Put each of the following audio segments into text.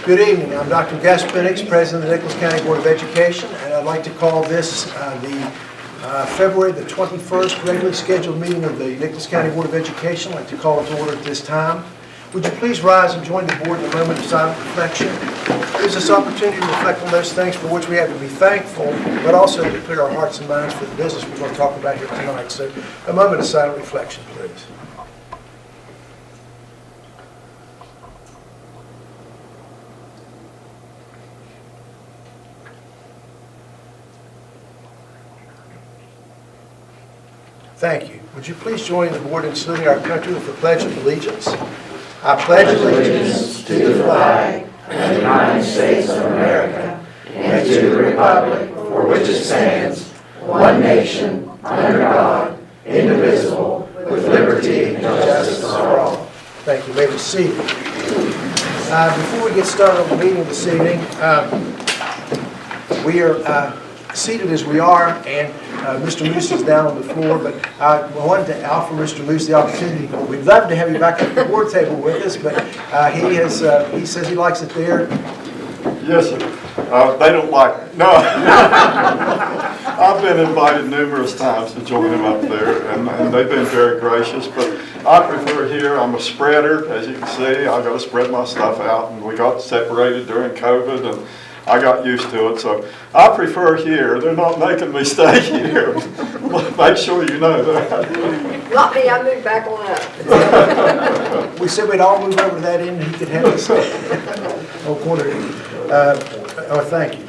Good evening. I'm Dr. Gus Penix, President of the Nicholas County Board of Education, and I'd like to call this the February the 21st regularly scheduled meeting of the Nicholas County Board of Education. I'd like to call it to order at this time. Would you please rise and join the board in a moment of silent reflection? It gives us opportunity to reflect on those things for which we have to be thankful, but also to clear our hearts and minds for the business we're going to talk about here tonight. So a moment of silent reflection, please. Thank you. Would you please join the board in saluting our country with the Pledge of Allegiance? I pledge allegiance to the flag of the United States of America and to the republic for which it stands, one nation, under God, indivisible, with liberty and justice for all. Thank you. You may be seated. Before we get started on the meeting this evening, we are seated as we are, and Mr. Moose is down on the floor, but I wanted to offer Mr. Moose the opportunity. We'd love to have you back at the board table with us, but he says he likes it there. Yes, sir. They don't like it. No. I've been invited numerous times to join them up there, and they've been very gracious, but I prefer here. I'm a spreader, as you can see. I got to spread my stuff out, and we got separated during COVID, and I got used to it, so I prefer here. They're not making me stay here. Make sure you know that. Not me, I moved back on up. We said we'd all move over to that end and he could have us. Quarter. Thank you.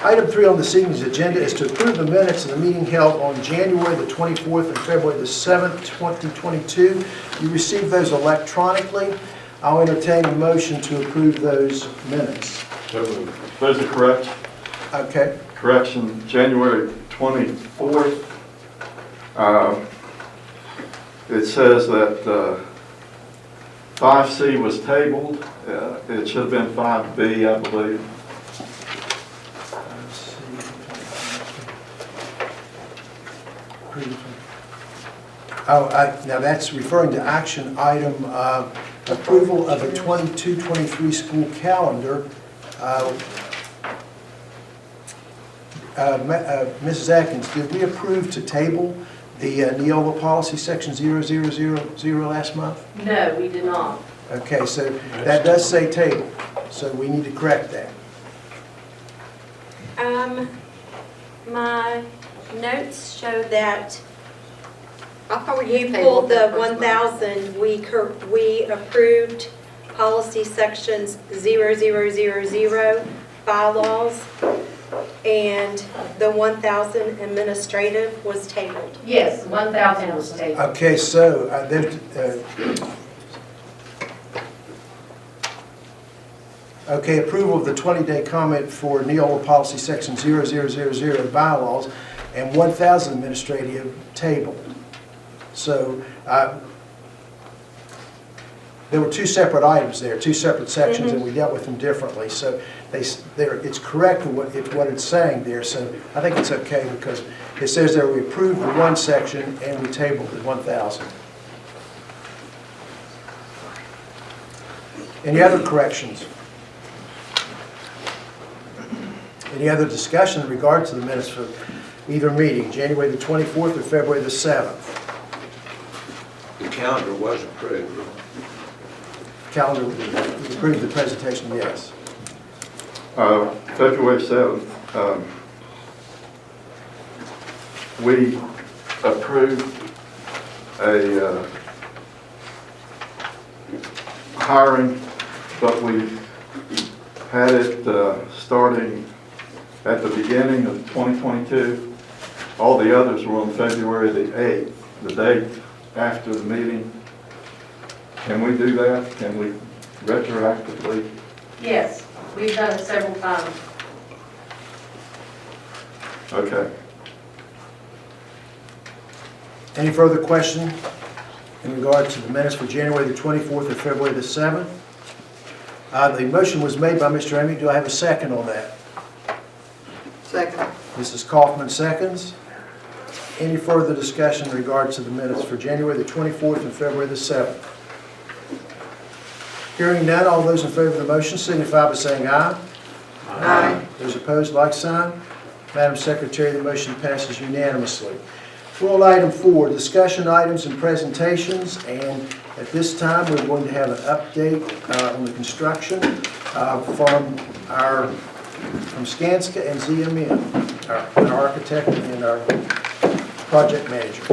Item 3 on this evening's agenda is to approve the minutes of the meeting held on January the 24th and February the 7th, 2022. You received those electronically. I'll entertain a motion to approve those minutes. There's a correction. Okay. Correction, January 24th. It says that 5C was tabled. It should have been 5B, I believe. Now that's referring to action item approval of a 22-23 school calendar. Mrs. Atkins, did we approve to table the Neola policy section 0000 last month? No, we did not. Okay, so that does say table, so we need to correct that. My notes show that I thought you pulled the 1,000, we approved policy sections 0000 bylaws, and the 1,000 administrative was tabled. Yes, 1,000 was tabled. Okay, so okay, approval of the 20-day comment for Neola policy section 0000 bylaws and 1,000 administrative tabled. So there were two separate items there, two separate sections, and we dealt with them differently. So it's correct what it's saying there. So I think it's okay because it says there we approved the one section and we tabled the 1,000. Any other corrections? Any other discussion in regard to the minutes for either meeting, January the 24th or February the 7th? The calendar was approved. Calendar, we approved the presentation, yes. February 7th, we approved a hiring, but we had it starting at the beginning of 2022. All the others were on February the 8th, the date after the meeting. Can we do that? Can we retroactively? Yes, we've done it several times. Okay. Any further question in regard to the minutes for January the 24th or February the 7th? The motion was made by Mr. Amick. Do I have a second on that? Second. Mrs. Kaufman seconds. Any further discussion in regard to the minutes for January the 24th and February the 7th? Hearing none, all those in favor of the motion signify by saying aye. Aye. Those opposed, like sign. Madam Secretary, the motion passes unanimously. Well, item 4, discussion items and presentations, and at this time, we're going to have an update on the construction from Skanska and ZMM, our architect and our project manager.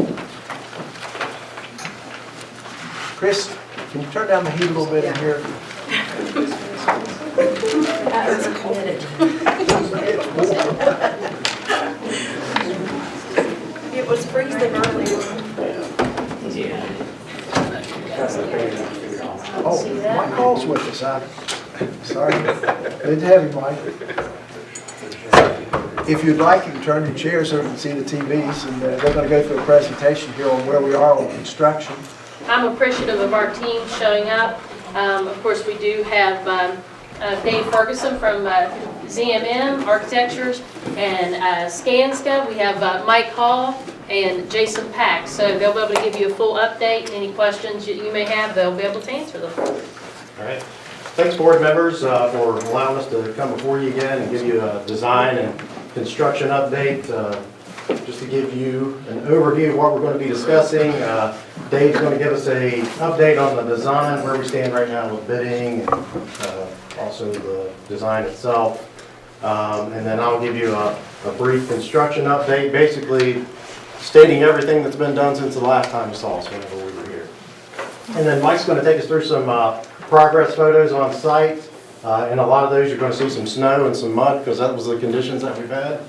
Chris, can you turn down the heat a little bit in here? It was freezing earlier. Oh, Mike Hall's with us. Sorry. Good to have you, Mike. If you'd like, you can turn your chairs over and see the TVs, and they're going to go through a presentation here on where we are on construction. I'm appreciative of our team showing up. Of course, we do have Dave Ferguson from ZMM Architectures and Skanska. We have Mike Hall and Jason Pack. So they'll be able to give you a full update. Any questions you may have, they'll be able to answer them. All right. Thanks, board members, for allowing us to come before you again and give you a design and construction update. Just to give you an overview of what we're going to be discussing, Dave's going to give us an update on the design, where we stand right now with bidding, and also the design itself. And then I'll give you a brief construction update, basically stating everything that's been done since the last time you saw us whenever we were here. And then Mike's going to take us through some progress photos on site. And a lot of those you're going to see some snow and some mud because that was the conditions that we've had.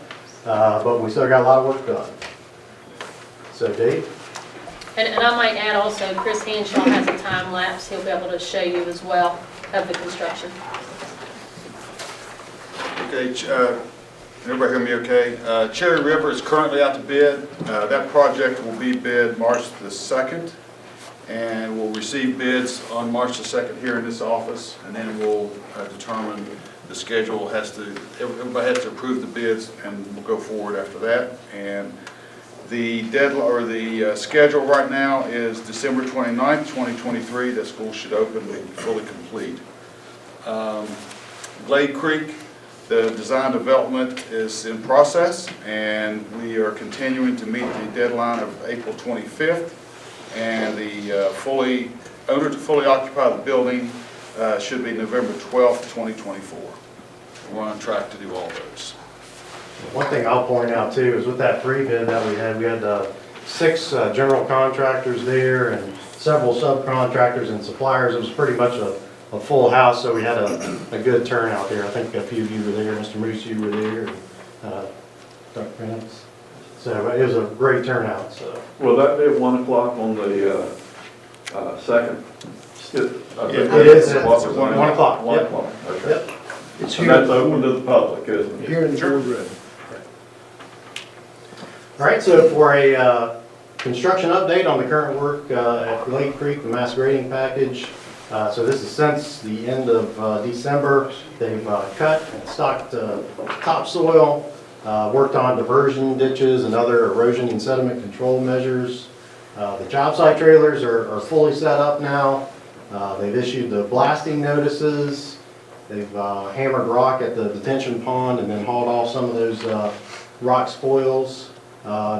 But we still got a lot of work done. So Dave? And I might add also, Chris Hanshaw has a time lapse. He'll be able to show you as well of the construction. Okay, everybody hear me okay? Cherry River is currently out to bid. That project will be bid March the 2nd, and we'll receive bids on March the 2nd here in this office, and then we'll determine the schedule. Everybody has to approve the bids, and we'll go forward after that. And the deadline, or the schedule right now is December 29th, 2023. The school should open and be fully complete. Glade Creek, the design development is in process, and we are continuing to meet the deadline of April 25th. And the owner to fully occupy the building should be November 12th, 2024. We're on track to do all those. One thing I'll point out too is with that pre-bid that we had 6 general contractors there and several subcontractors and suppliers. It was pretty much a full house, so we had a good turnout there. I think a few of you were there. Mr. Moose, you were there. Dr. Prince. So it was a great turnout. So. Will that be at 1 o'clock on the 2nd? It is at 1 o'clock. 1 Yep. o'clock, okay. Yep. It's And here, that's open to the public, isn't it? here in the boardroom. All right, so for a construction update on the current work at Glade Creek, the mass grading package. So this is since the end of December. They've cut and stocked topsoil, worked on diversion ditches and other erosion and sediment control measures. The job site trailers are fully set up now. They've issued the blasting notices. They've hammered rock at the detention pond and then hauled off some of those rock spoils.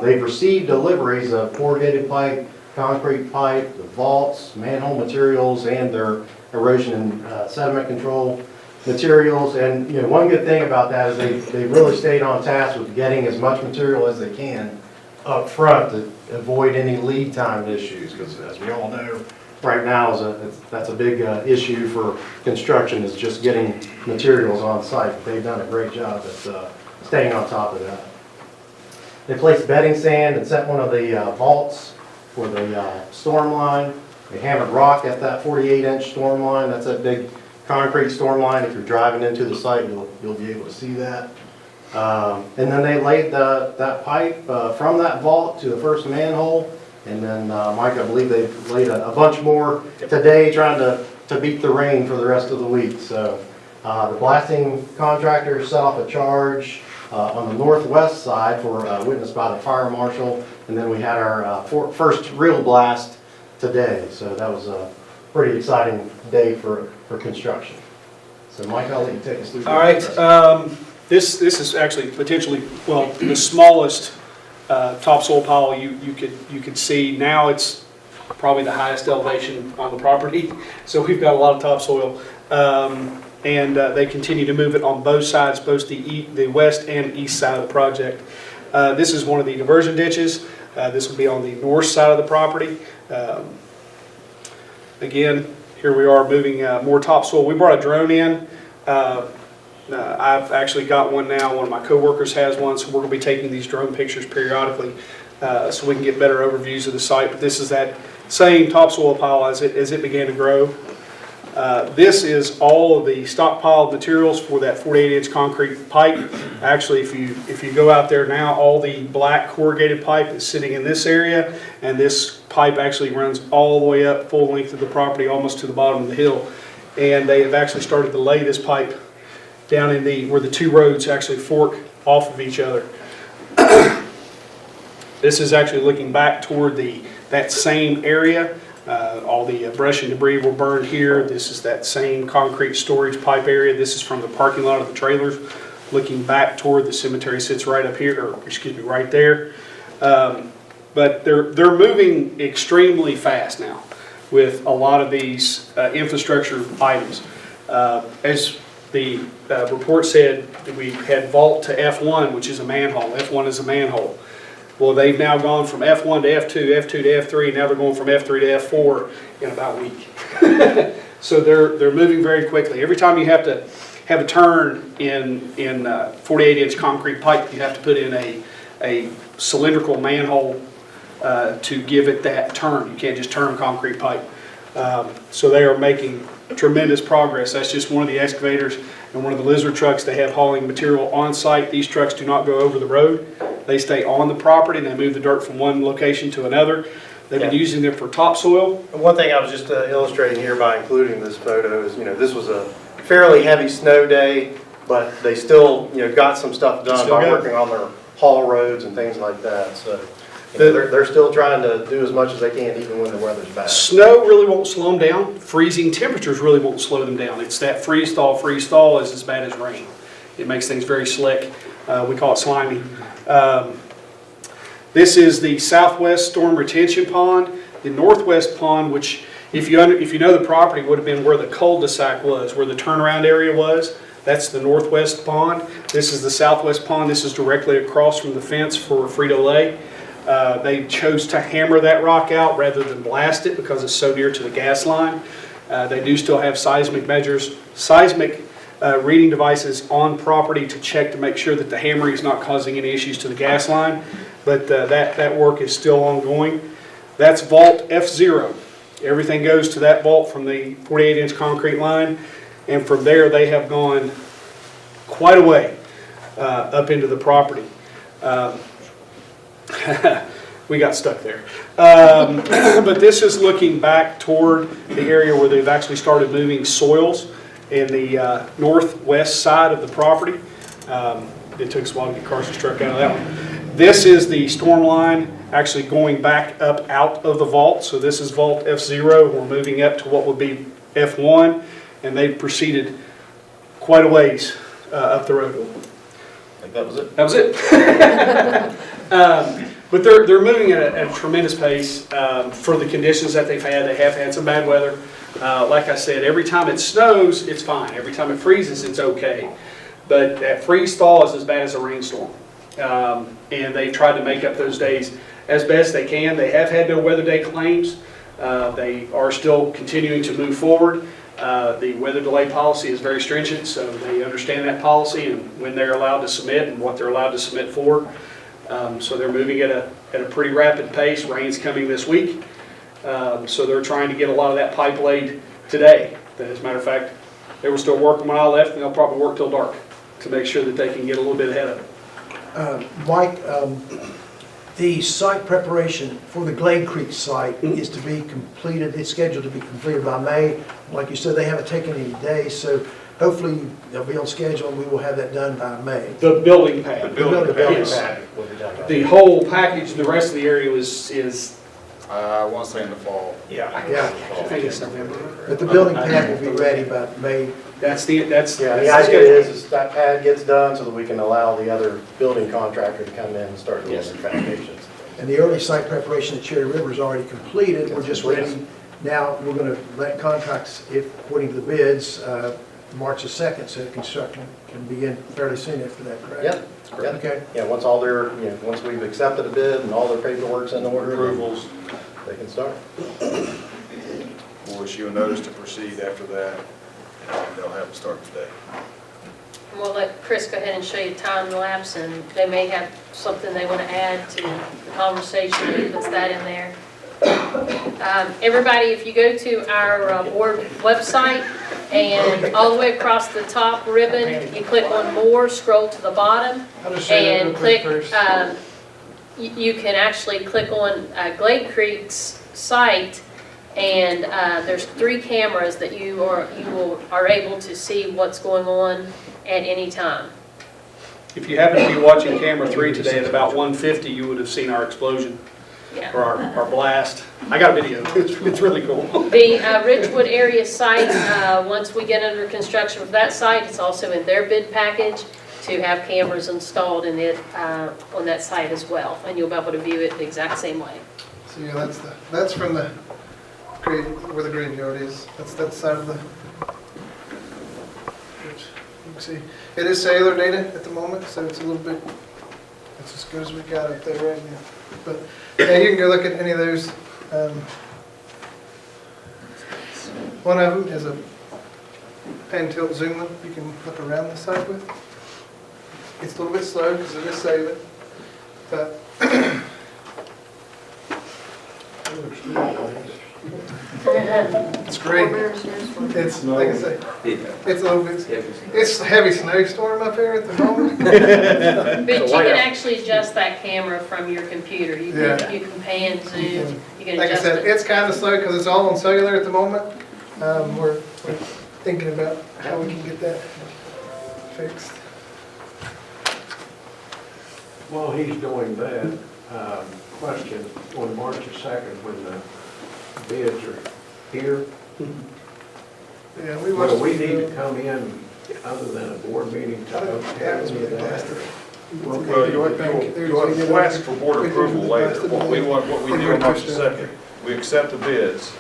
They've received deliveries of corrugated pipe, concrete pipe, the vaults, manhole materials, and their erosion and sediment control materials. And you know, one good thing about that is they really stayed on task with getting as much material as they can up front to avoid any lead time issues, because as we all know, right now that's a big issue for construction, is just getting materials on site. They've done a great job at staying on top of that. They placed bedding sand and set one of the vaults for the storm line. They hammered rock at that 48-inch storm line. That's that big concrete storm line. If you're driving into the site, you'll be able to see that. And then they laid that pipe from that vault to the first manhole. And then, Mike, I believe they've laid a bunch more today, trying to beat the rain for the rest of the week. So the blasting contractor set off a charge on the northwest side for witnessed by the fire marshal. And then we had our first real blast today. So that was pretty exciting day for construction. So Mike, I'll let you take us through. All right, this is actually potentially, well, the smallest topsoil pile you could see. Now it's probably the highest elevation on the property, so we've got a lot of topsoil. And they continue to move it on both sides, both the west and east side of the project. This is one of the diversion ditches. This will be on the north side of the property. Again, here we are moving more topsoil. We brought a drone in. I've actually got one now. One of my coworkers has one, so we're going to be taking these drone pictures periodically so we can get better overviews of the site. But this is that same topsoil pile as it began to grow. This is all of the stockpiled materials for that 48-inch concrete pipe. Actually, if you go out there now, all the black corrugated pipe is sitting in this area, and this pipe actually runs all the way up full length of the property, almost to the bottom of the hill. And they have actually started to lay this pipe down in where the two roads actually fork off of each other. This is actually looking back toward that same area. All the brush and debris were burned here. This is that same concrete storage pipe area. This is from the parking lot of the trailers, looking back toward the cemetery. Sits right up here, or excuse me, right there. But they're moving extremely fast now with a lot of these infrastructure items. As the report said, we had vault to F1, which is a manhole. F1 is a manhole. Well, they've now gone from F1 to F2, F2 to F3, now they're going from F3 to F4 in about a week. So they're moving very quickly. Every time you have to have a turn in 48-inch concrete pipe, you have to put in a cylindrical manhole to give it that turn. You can't just turn concrete pipe. So they are making tremendous progress. That's just one of the excavators and one of the lizard trucks they have hauling material on site. These trucks do not go over the road. They stay on the property and they move the dirt from one location to another. They've been using them for topsoil. One thing I was just illustrating here by including this photo is, this was a fairly heavy snow day, but they still, got some stuff done by working on their haul roads and things like that. So they're still trying to do as much as they can even when the weather's bad. Snow really won't slow them down. Freezing temperatures really won't slow them down. It's that freeze thaw is as bad as rain. It makes things very slick. We call it slimy. This is the southwest storm retention pond. The northwest pond, which if you know the property, would have been where the cul-de-sac was, where the turnaround area was. That's the northwest pond. This is the southwest pond. This is directly across from the fence for Frito-Lay. They chose to hammer that rock out rather than blast it because it's so near to the gas line. They do still have seismic reading devices on property to check to make sure that the hammering is not causing any issues to the gas line. But that work is still ongoing. That's vault F0. Everything goes to that vault from the 48-inch concrete line. And from there, they have gone quite a way up into the property. We got stuck there. But this is looking back toward the area where they've actually started moving soils in the northwest side of the property. It took us a while to get Carson's truck out of that one. This is the storm line actually going back up out of the vault. So this is vault F0. We're moving up to what would be F1. And they've proceeded quite a ways up the road. I think that was it. That was it. But they're moving at a tremendous pace for the conditions that they've had. They have had some bad weather. Like I said, every time it snows, it's fine. Every time it freezes, it's okay. But that freeze thaw is as bad as a rainstorm. And they've tried to make up those days as best they can. They have had no weather day claims. They are still continuing to move forward. The weather delay policy is very stringent, so they understand that policy and when they're allowed to submit and what they're allowed to submit for. So they're moving at a pretty rapid pace. Rain's coming this week. So they're trying to get a lot of that pipe laid today. As a matter of fact, they were still working when I left, and they'll probably work till dark to make sure that they can get a little bit ahead of it. Mike, the site preparation for the Glade Creek site is to be completed, it's scheduled to be completed by May. Like you said, they haven't taken any days, so hopefully they'll be on schedule and we will have that done by May. The building pad. The building pad. Yes. The whole package, the rest of the area is I want to say in the fall. Yeah. Yeah. I think it's November. But the building pad will be ready by May. That's. Yeah, the idea is that pad gets done so that we can allow the other building contractor to come in and start doing their foundations. And the early site preparation at Cherry River is already completed. We're just ready. Now, we're going to let contracts, if according to the bids, March the 2nd, so construction can begin fairly soon after that, correct? Yep. Okay. Yeah, once all their, once we've accepted a bid and all their paperwork's in order, Approvals, they can start. we'll issue a notice to proceed after that, and they'll have to start today. We'll let Chris go ahead and show you time lapse, and they may have something they want to add to the conversation, he puts that in there. Everybody, if you go to our board website, and all the way across the top ribbon, you click on more, scroll to the bottom, and click, you can actually click on Glade Creek's site, and there's 3 cameras that you are able to see what's going on at any time. If you happen to be watching camera 3 today at about 1:50, you would have seen our explosion, Yeah. or our blast. I got a video, it's really cool. The Ridgewood area site, once we get under construction for that site, it's also in their bid package to have cameras installed in it on that site as well, and you'll be able to view it the exact same way. So yeah, that's from the grave, where the graveyard is. That's that side of the. Which you can see, it is cellular data at the moment, so it's a little bit. It's as good as we got up there right now. But yeah, you can go look at any of those. One of them is a pan tilt zoom one. You can look around the site with. It's a little bit slow because it is cellular, but. It's great. It's, like I say, it's a little bit, it's a heavy snowstorm up here at the moment. But you can actually adjust that camera from your computer. You can, Yeah. you can pan, zoom, you can Like I adjust said, it. it's kind of slow because it's all on cellular at the moment. We're thinking about how we can get that fixed. While he's doing that, question, on March the 2nd, when the bids are here, Yeah, we will watched. we need to come in other than a board meeting to I don't have think that was any what of they asked that? us. Well, you'll request for board approval later. What we do on March the 2nd, we accept the bids,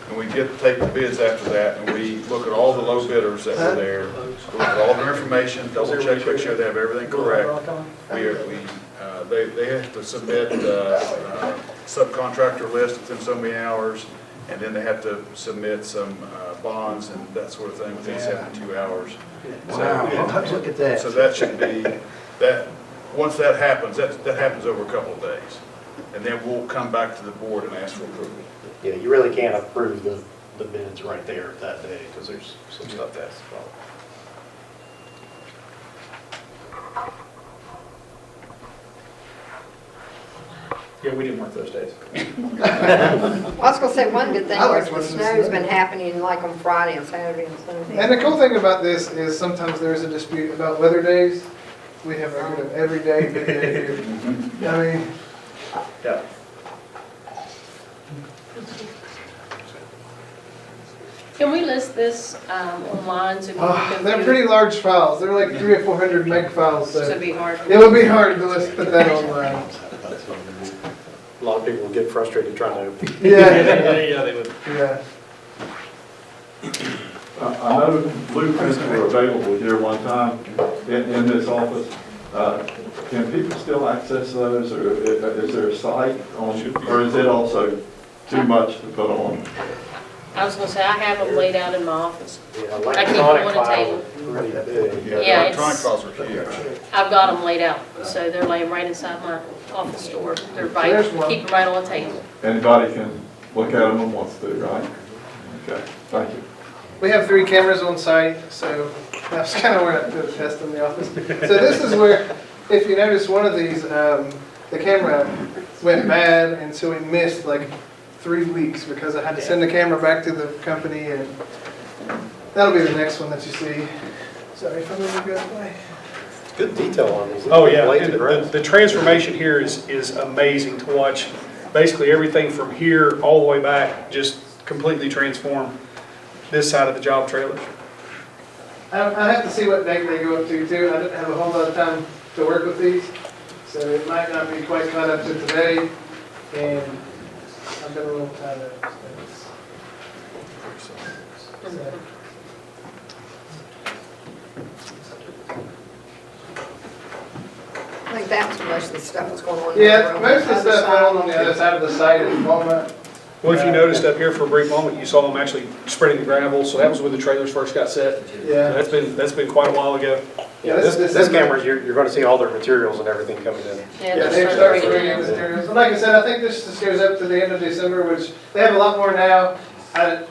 and we take the bids after that, and we look at all the low bidders that were there, look at all their information, double check, make sure they have everything correct. They have to submit a subcontractor list within so many hours, and then they have to submit some bonds and that sort of thing within 72 hours. Wow, look at that. So that should be, that, once that happens, that happens over a couple of days. And then we'll come back to the board and ask for approval. Yeah, you really can't approve the bids right there that day because there's some stuff that's involved. Yeah, we didn't work those days. I was gonna say, one good thing I like is the watching the snow's snow. been happening like on Friday and Saturday and Sunday. And the cool thing about this is sometimes there is a dispute about weather days. We have a good every day, good day here. I mean, Yeah. Can we list this online so people can they're view pretty it? large files. They're like 300 or 400 meg files, So it'd so be hard. it would be hard to just put that online. A lot of people would get frustrated trying to. Yeah, Yeah, they would. yeah. I know blueprints were available here one time in this office. Can people still access those, or is there a site on, or is it also too much to put on? I was gonna say, I have them laid out in my office. Yeah, I keep them electronic on a files table. are pretty big. Yeah, Electronic it's- files are huge. I've got them laid out, so they're laying right inside my office door. They're right, There's one. keep them right on the table. Anybody can look at them and wants to, right? Okay, thank you. We have 3 cameras on site, so that's kind of where I did a test in the office. So this is where, if you notice one of these, the camera went bad, and so we missed like 3 weeks because I had to send the camera back to the company, and that'll be the next one that you see. Sorry if I'm a little bit away. Good detail on these. Oh, yeah, Blades and are great. the transformation here is amazing to watch. basically everything from here all the way back, just completely transform this side of the job trailers. I have to see what date they go up to too. I didn't have a whole lot of time to work with these, so it might not be quite caught up to today, and I've been a little tied up. So, I think that's most of the stuff that's going on. yeah, most of the stuff went on the other side of the site at the moment. Well, if you noticed up here for a brief moment, you saw them actually spreading the gravel, so that was when the trailers first got set. Yeah. That's been quite a while ago. Yeah, This camera, you're going to see all their materials and everything coming in. Yeah, Yeah, they're they start starting bringing now. materials. And like I said, I think this just goes up to the end of December, which they have a lot more now.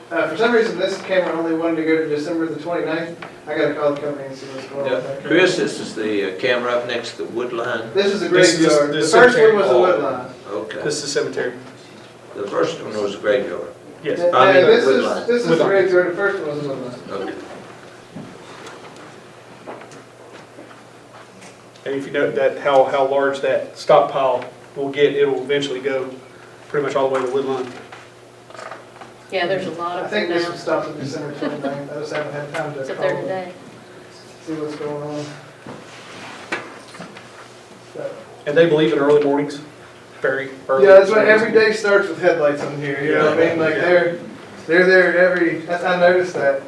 For some reason, this camera only wanted to go to December the 29th. I gotta call the company and see what's going on with that. Chris, this is the camera up next to the wood line. This is a This is graveyard. the The first one cemetery. was a wood line. Okay. This is the cemetery. The first one was a graveyard. Yes. I mean, This wood is, line. this is Wood the line. graveyard, the first one was a wood line. Okay. And if you note that, how large that stockpile will get, it'll eventually go pretty much all the way to the wood line. Yeah, there's a lot I of think them this now. one stops at December 29th. I just haven't had time It's to up there call and today. see what's going on. So, And they believe in early mornings, very early. yeah, that's why every day starts with headlights on here, you know what I mean? Like they're there at every, I noticed that.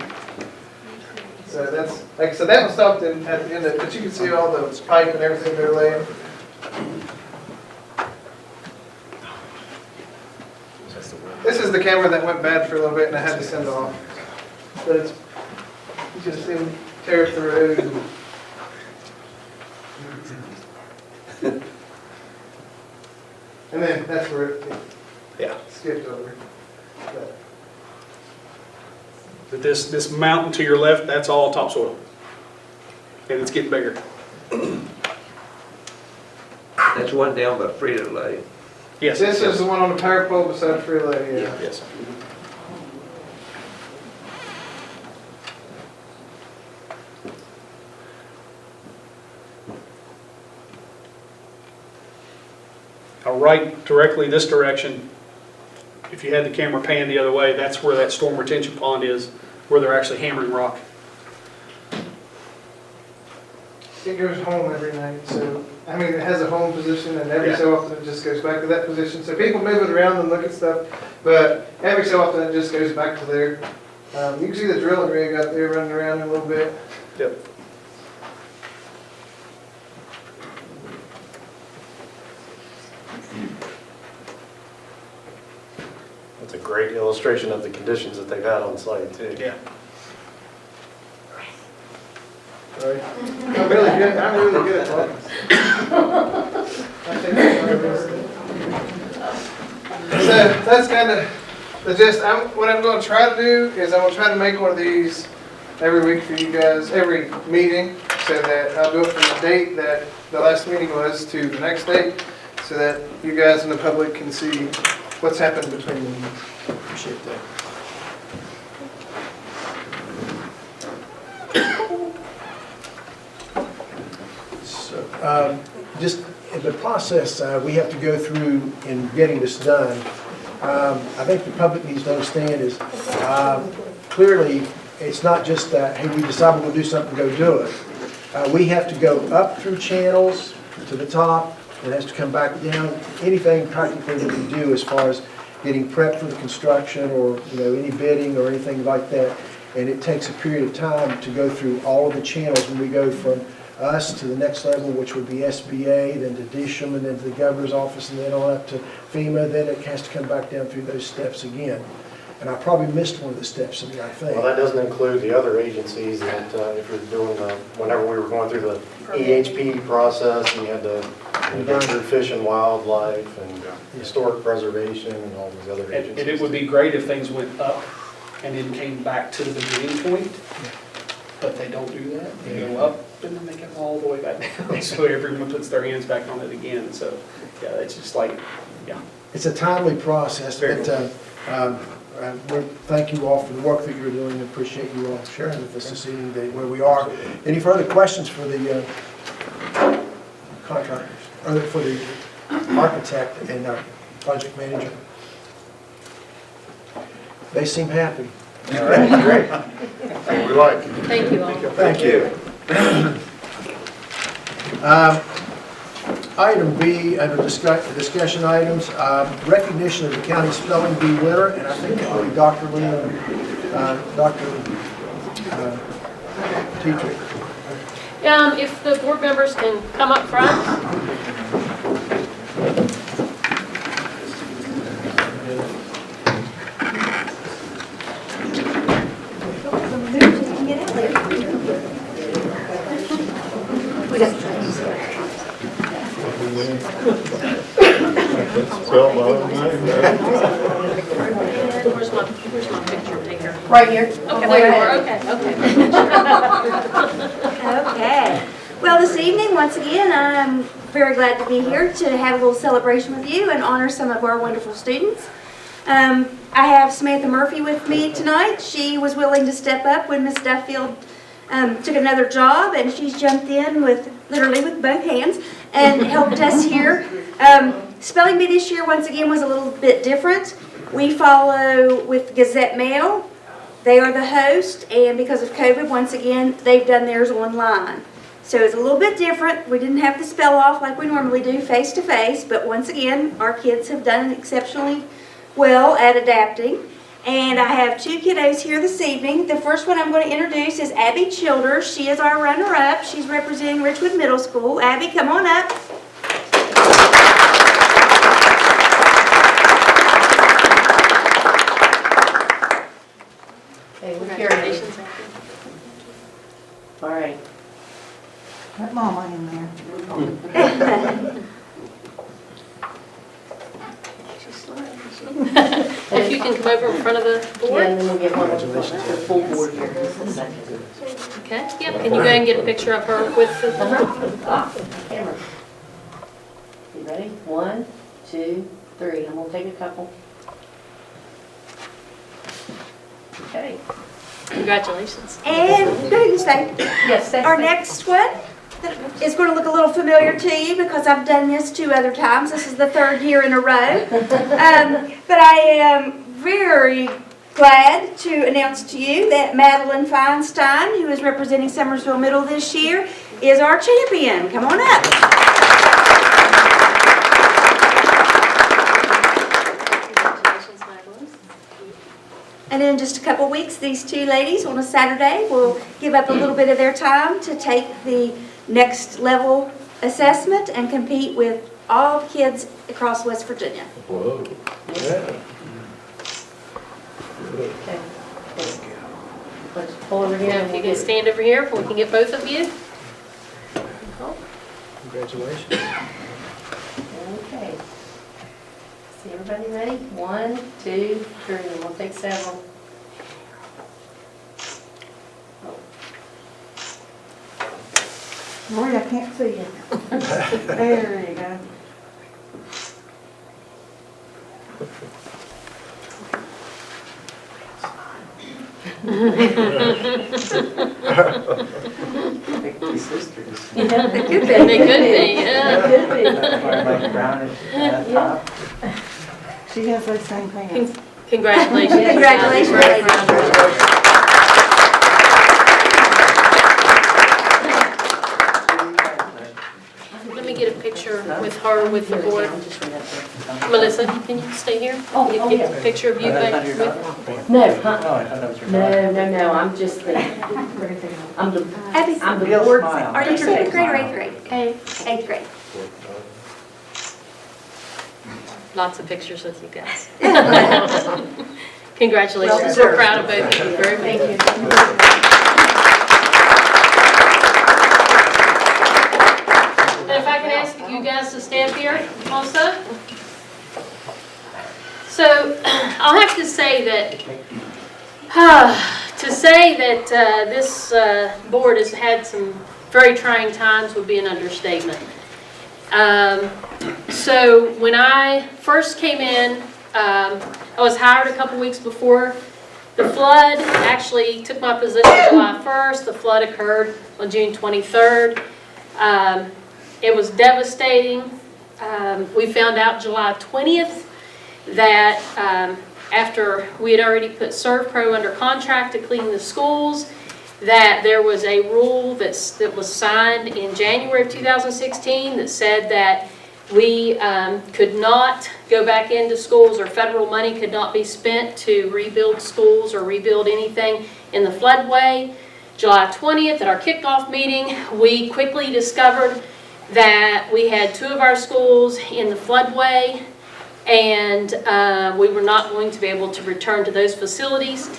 So that's, like I said, that one stopped in, at the end of, but you can see all the pipe and everything they're laying. This is the camera that went bad for a little bit and I had to send off. But it's, you just see them tear up the road and. And then that's where it Yeah. skipped over. But But this mountain to your left, that's all topsoil. And it's getting bigger. That's one down by Frito Lay. Yes. This is the one on the power pole beside Freelay, yeah. Yes. Now, right directly this direction, if you had the camera panned the other way, that's where that storm retention pond is, where they're actually hammering rock. It goes home every night, so, I mean, it has a home position and every so often it just goes back to that position. So people move it around and look at stuff, but every so often it just goes back to there. You can see the drilling rig out there running around a little bit. Yep. That's a great illustration of the conditions that they've had on site, too. Yeah. Right. I'm really good at talking. I think that's what it is. So that's kind of the gist. What I'm going to try to do is I'm going to try to make one of these every week for you guys, every meeting, so that I'll do it from the date that the last meeting was to the next date, so that you guys and the public can see what's happened between the meetings. Appreciate that. So, just in the process we have to go through in getting this done, I think the public needs to understand is clearly it's not just that, hey, we decided we'll do something, go do it. We have to go up through channels to the top, it has to come back down. Anything practically that we do as far as getting prepped for the construction or any bidding or anything like that, and it takes a period of time to go through all of the channels when we go from us to the next level, which would be SBA, then to DSHM, and then to the governor's office, and then on up to FEMA. Then it has to come back down through those steps again. And I probably missed one of the steps in there, I think. Well, that doesn't include the other agencies that, if you're doing, whenever we were going through the EHP process, and you had to go through fish and wildlife and historic preservation and all these other agencies. And it would be great if things went up and then came back to the beginning point, but they don't do that. They go up and then they come all the way back down. So everyone puts their hands back on it again. So, yeah, it's just like, yeah. It's a timely process, Very but we thank you all for the work that you're doing and appreciate you all sharing with us this evening where we are. Any further questions for the contractors, or for the architect and project manager. They seem happy. All right, great. We like it. Thank you all. Thank you. Item B, under discussion items, recognition of the county spelling bee winner, and I think that will be Dr. Lee and Dr. Teacher. If the board members can come up front. Spell my own name. Where's my picture taker? Right here. Okay, there you are, okay. Okay. Well, this evening, once again, I'm very glad to be here to have a little celebration with you and honor some of our wonderful students. I have Samantha Murphy with me tonight. She was willing to step up when Miss Duffield took another job, and she's jumped in literally with both hands and helped us here. Spelling Bee this year, once again, was a little bit different. We follow with Gazette Mail. They are the host, and because of COVID, once again, they've done theirs online. So it's a little bit different. We didn't have to spell off like we normally do face-to-face, but once again, our kids have done exceptionally well at adapting. And I have two kiddos here this evening. The first one I'm going to introduce is Abby Childers. She is our runner-up. She's representing Richwood Middle School. Abby, come on up. Okay, we're here. Congratulations. All right. Let Mama in there. If you can come over in front of the Yeah, board. and then we'll get one of the full board here. Okay, yep, can you go ahead and get a picture of her with the... Camera. You ready? 1, 2, 3. I'm gonna take a couple. Okay. Congratulations. And go ahead and stay. Yes, Our next one is going to look a little familiar to you because I've done this 2 other times. This is the 3rd year in a row. But I am very glad to announce to you that Madeline Feinstein, who is representing Summersville Middle this year, is our champion. Come on up. Congratulations, Madeline. And in just a couple weeks, these 2 ladies on a Saturday will give up a little bit of their time to take the next level assessment and compete with all the kids across West Virginia. Whoa. Yeah. Okay. Let's pull over here. Now, if you can stand over here, we can get both of you. Congratulations. Okay. See everybody ready? 1, 2, 3. And we'll take several. Lori, I can't see you. There you go. Two sisters. It could be. They could be, yeah. She has those same pants. Congratulations. Congratulations, ladies. Let me get a picture with her with the board. Melissa, can you stay here? Get a picture of you back with? No, no. I'm just the, I'm the board. Are you 7th grade or 8th grade? 8th grade. Lots of pictures with you guys. Congratulations. Well We're proud of both of you very much. Thank you. And if I can ask you guys to stand here also. So I'll have to say that this board has had some very trying times would be an understatement. So when I first came in, I was hired a couple weeks before the flood. Actually took my position July 1st. The flood occurred on June 23rd. It was devastating. We found out July 20th that after we had already put ServPro under contract to clean the schools, that there was a rule that was signed in January of 2016 that said that we could not go back into schools, or federal money could not be spent to rebuild schools or rebuild anything in the floodway. July 20th, at our kickoff meeting, we quickly discovered that we had 2 of our schools in the floodway, and we were not going to be able to return to those facilities.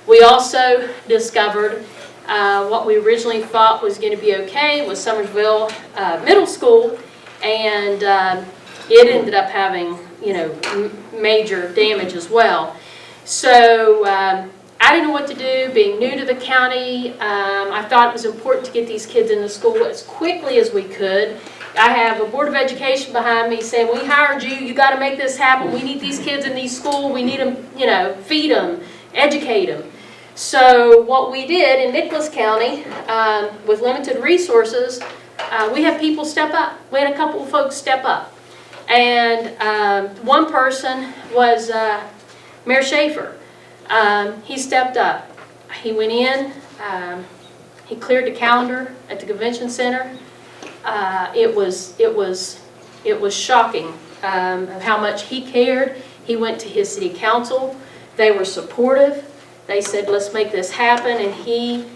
We also discovered what we originally thought was going to be okay was Summersville Middle School, and it ended up having, major damage as well. So I didn't know what to do, being new to the county. I thought it was important to get these kids into school as quickly as we could. I have a Board of Education behind me saying, we hired you, you got to make this happen. We need these kids in these schools, we need them, feed them, educate them. So what we did in Nicholas County, with limited resources, we had people step up. We had a couple of folks step up. And one person was Mayor Schaefer. He stepped up. He went in, he cleared the calendar at the convention center. It was shocking of how much he cared. He went to his city council. They were supportive. They said, let's make this happen. And he,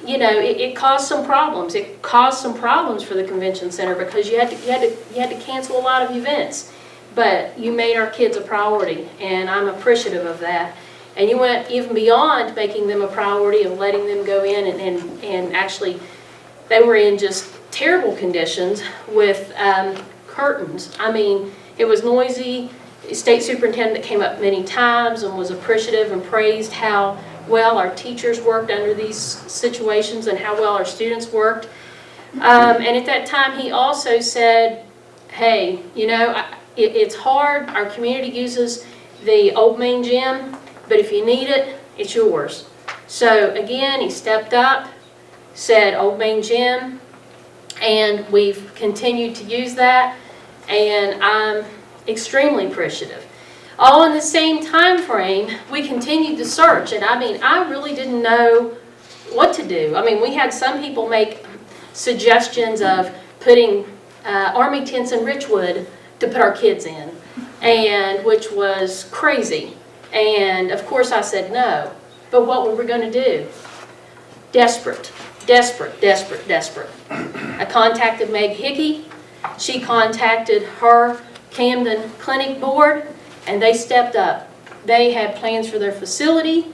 it caused some problems. It caused some problems for the convention center because you had to cancel a lot of events. But you made our kids a priority, and I'm appreciative of that. And you went even beyond making them a priority of letting them go in and actually, they were in just terrible conditions with curtains. I mean, it was noisy. The state superintendent came up many times and was appreciative and praised how well our teachers worked under these situations and how well our students worked. And at that time, he also said, hey, it's hard. Our community uses the old main gym, but if you need it, it's yours. So again, he stepped up, said old main gym, and we've continued to use that, and I'm extremely appreciative. All in the same time frame, we continued to search, and I really didn't know what to do. We had some people make suggestions of putting army tents in Richwood to put our kids in, and which was crazy. And of course I said no, but what were we going to do? Desperate. I contacted Meg Hickey. She contacted her Camden Clinic Board, and they stepped up. They had plans for their facility.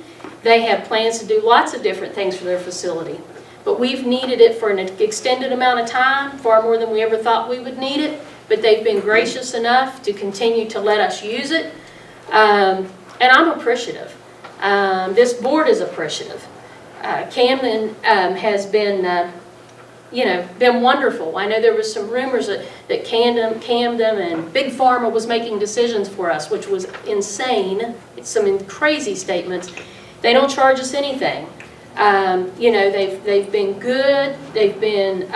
They had plans to do lots of different things for their facility. But we've needed it for an extended amount of time, far more than we ever thought we would need it. But they've been gracious enough to continue to let us use it. And I'm appreciative. This board is appreciative. Camden has been, been wonderful. I know there was some rumors that Camden and Big Pharma was making decisions for us, which was insane. It's some crazy statements. They don't charge us anything. They've been good. They've been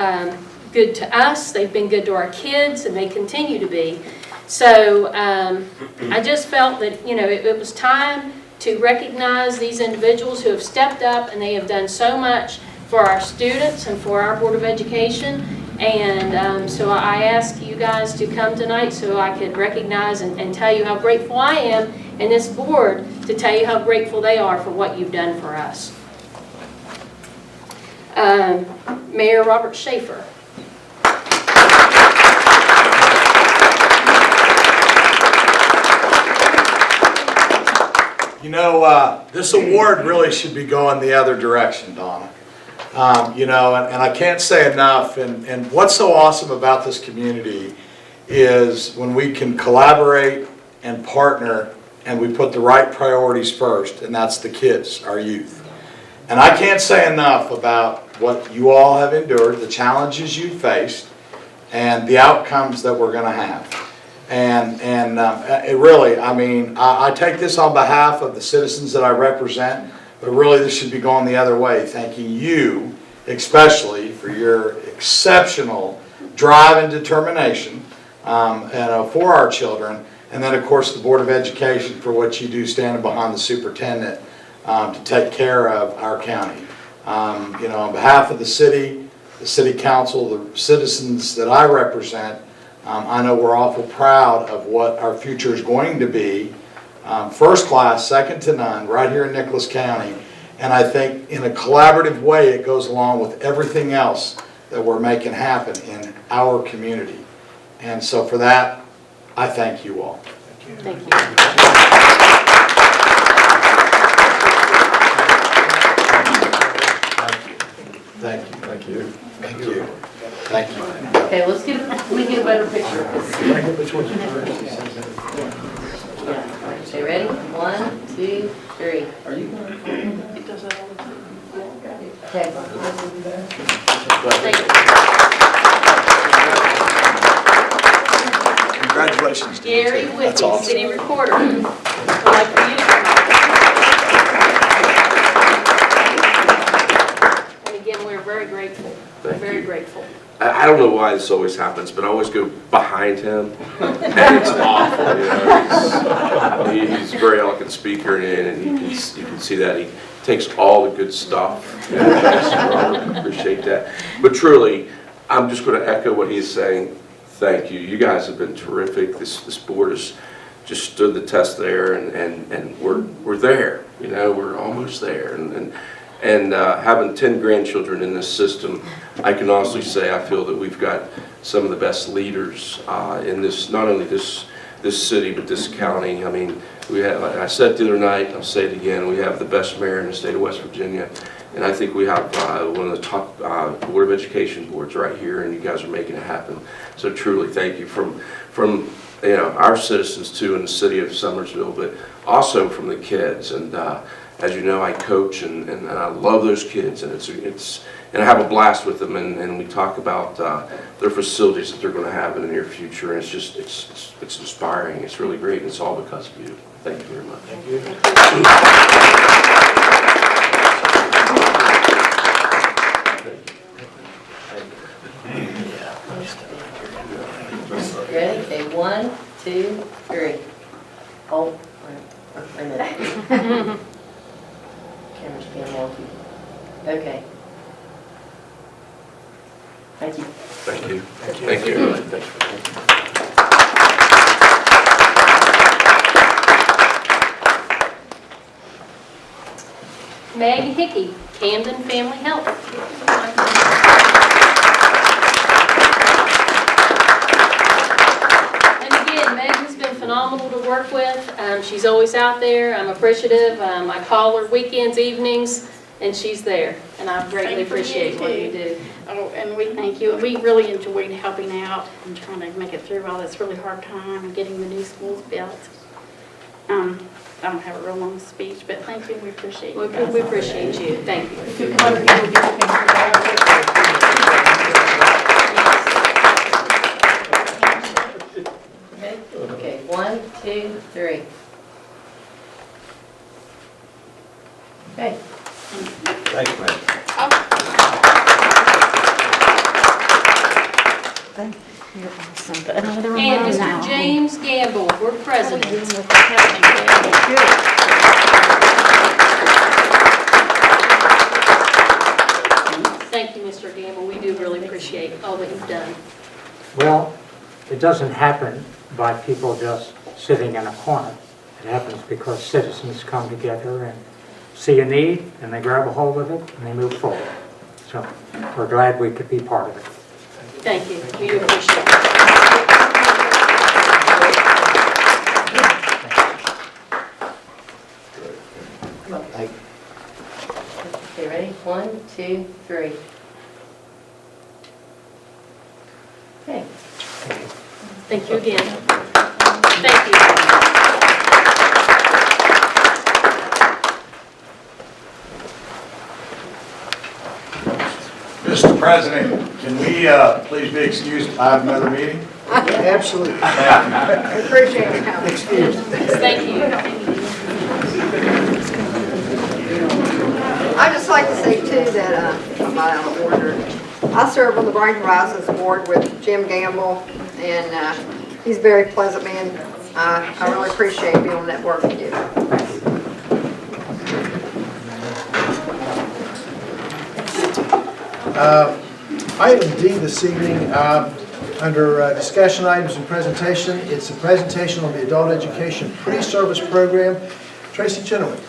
good to us. They've been good to our kids, and they continue to be. So I just felt that, it was time to recognize these individuals who have stepped up, and they have done so much for our students and for our Board of Education. And so I ask you guys to come tonight so I could recognize and tell you how grateful I am, and this board to tell you how grateful they are for what you've done for us. Mayor Robert Schaefer. This award really should be going the other direction, Donna. And I can't say enough, and what's so awesome about this community is when we can collaborate and partner and we put the right priorities first, and that's the kids, our youth. And I can't say enough about what you all have endured, the challenges you faced, and the outcomes that we're going to have. And it really, I take this on behalf of the citizens that I represent, but really this should be going the other way, thanking you especially for your exceptional drive and determination for our children. And then, of course, the Board of Education for what you do standing behind the superintendent to take care of our county. On behalf of the city council, the citizens that I represent, I know we're awful proud of what our future is going to be. First class, second to none, right here in Nicholas County. And I think in a collaborative way, it goes along with everything else that we're making happen in our community. And so for that, I thank you all. Thank you. Thank you. Thank you. Thank you. Thank you. Okay, let me get a better picture of this. Okay, ready? 1, 2, 3. Are you going to? It does that all the time. Okay. Thank you. Congratulations. Gary That's Whitney, awesome. City Recorder. I'd like for you to come up. And again, we're very grateful. Very grateful. I don't know why this always happens, but I always go behind him, and it's awful. He's a very eloquent speaker, and you can see that he takes all the good stuff. I appreciate that. But truly, I'm just going to echo what he's saying. Thank you. You guys have been terrific. This board has just stood the test there, and we're there. We're almost there, and having 10 grandchildren in this system, I can honestly say I feel that we've got some of the best leaders in this, not only this city, but this county. I mean, we have, I said it the other night, I'll say it again, we have the best mayor in the state of West Virginia. And I think we have one of the top Board of Education boards right here, and you guys are making it happen. So truly, thank you from our citizens too in the city of Summersville, but also from the kids. And as you know, I coach, and I love those kids, and and I have a blast with them. And we talk about their facilities that they're going to have in the near future. And it's inspiring. It's really great, and it's all because of you. Thank you very much. Thank you. Ready? Okay, 1, 2, 3. Oh, wait a minute. Camera's being wonky. Okay. Thank you. Thank you. Thank you. Thank you. Meg Hickey, Camden Family Health. And again, Meg has been phenomenal to work with. She's always out there. I'm appreciative. I call her weekends, evenings, and she's there. And I greatly appreciate what you do. Oh, and we thank you. And we really enjoyed helping out and trying to make it through all this really hard time and getting the new schools built. I don't have a real long speech, but thank you. We appreciate you guys. We appreciate you. Thank you. Okay, 1, 2, 3. Okay. Thanks, man. Thank you. You're awesome. But another And reminder Mr. now. James Gamble, we're president. Thank you, Mr. Gamble. We do really appreciate all that you've done. Well, it doesn't happen by people just sitting in a corner. It happens because citizens come together and see a need, and they grab a hold of it, and they move forward. So we're glad we could be part of it. Thank you. We do appreciate it. Okay, ready? 1, 2, 3. Okay. Thank you again. Thank you. Mr. President, can we please be excused? I have another meeting. Absolutely. I appreciate your comment. Excused. Thank you. I'd just like to say too that, I'm not out of order. I serve on the Brighton Rises Board with Jim Gamble, and He's a very pleasant man. I really appreciate being on that work with you. Item D this evening, under discussion items and presentation, it's a presentation on the Adult Education Pre-Service Program. Tracy Chenoweth.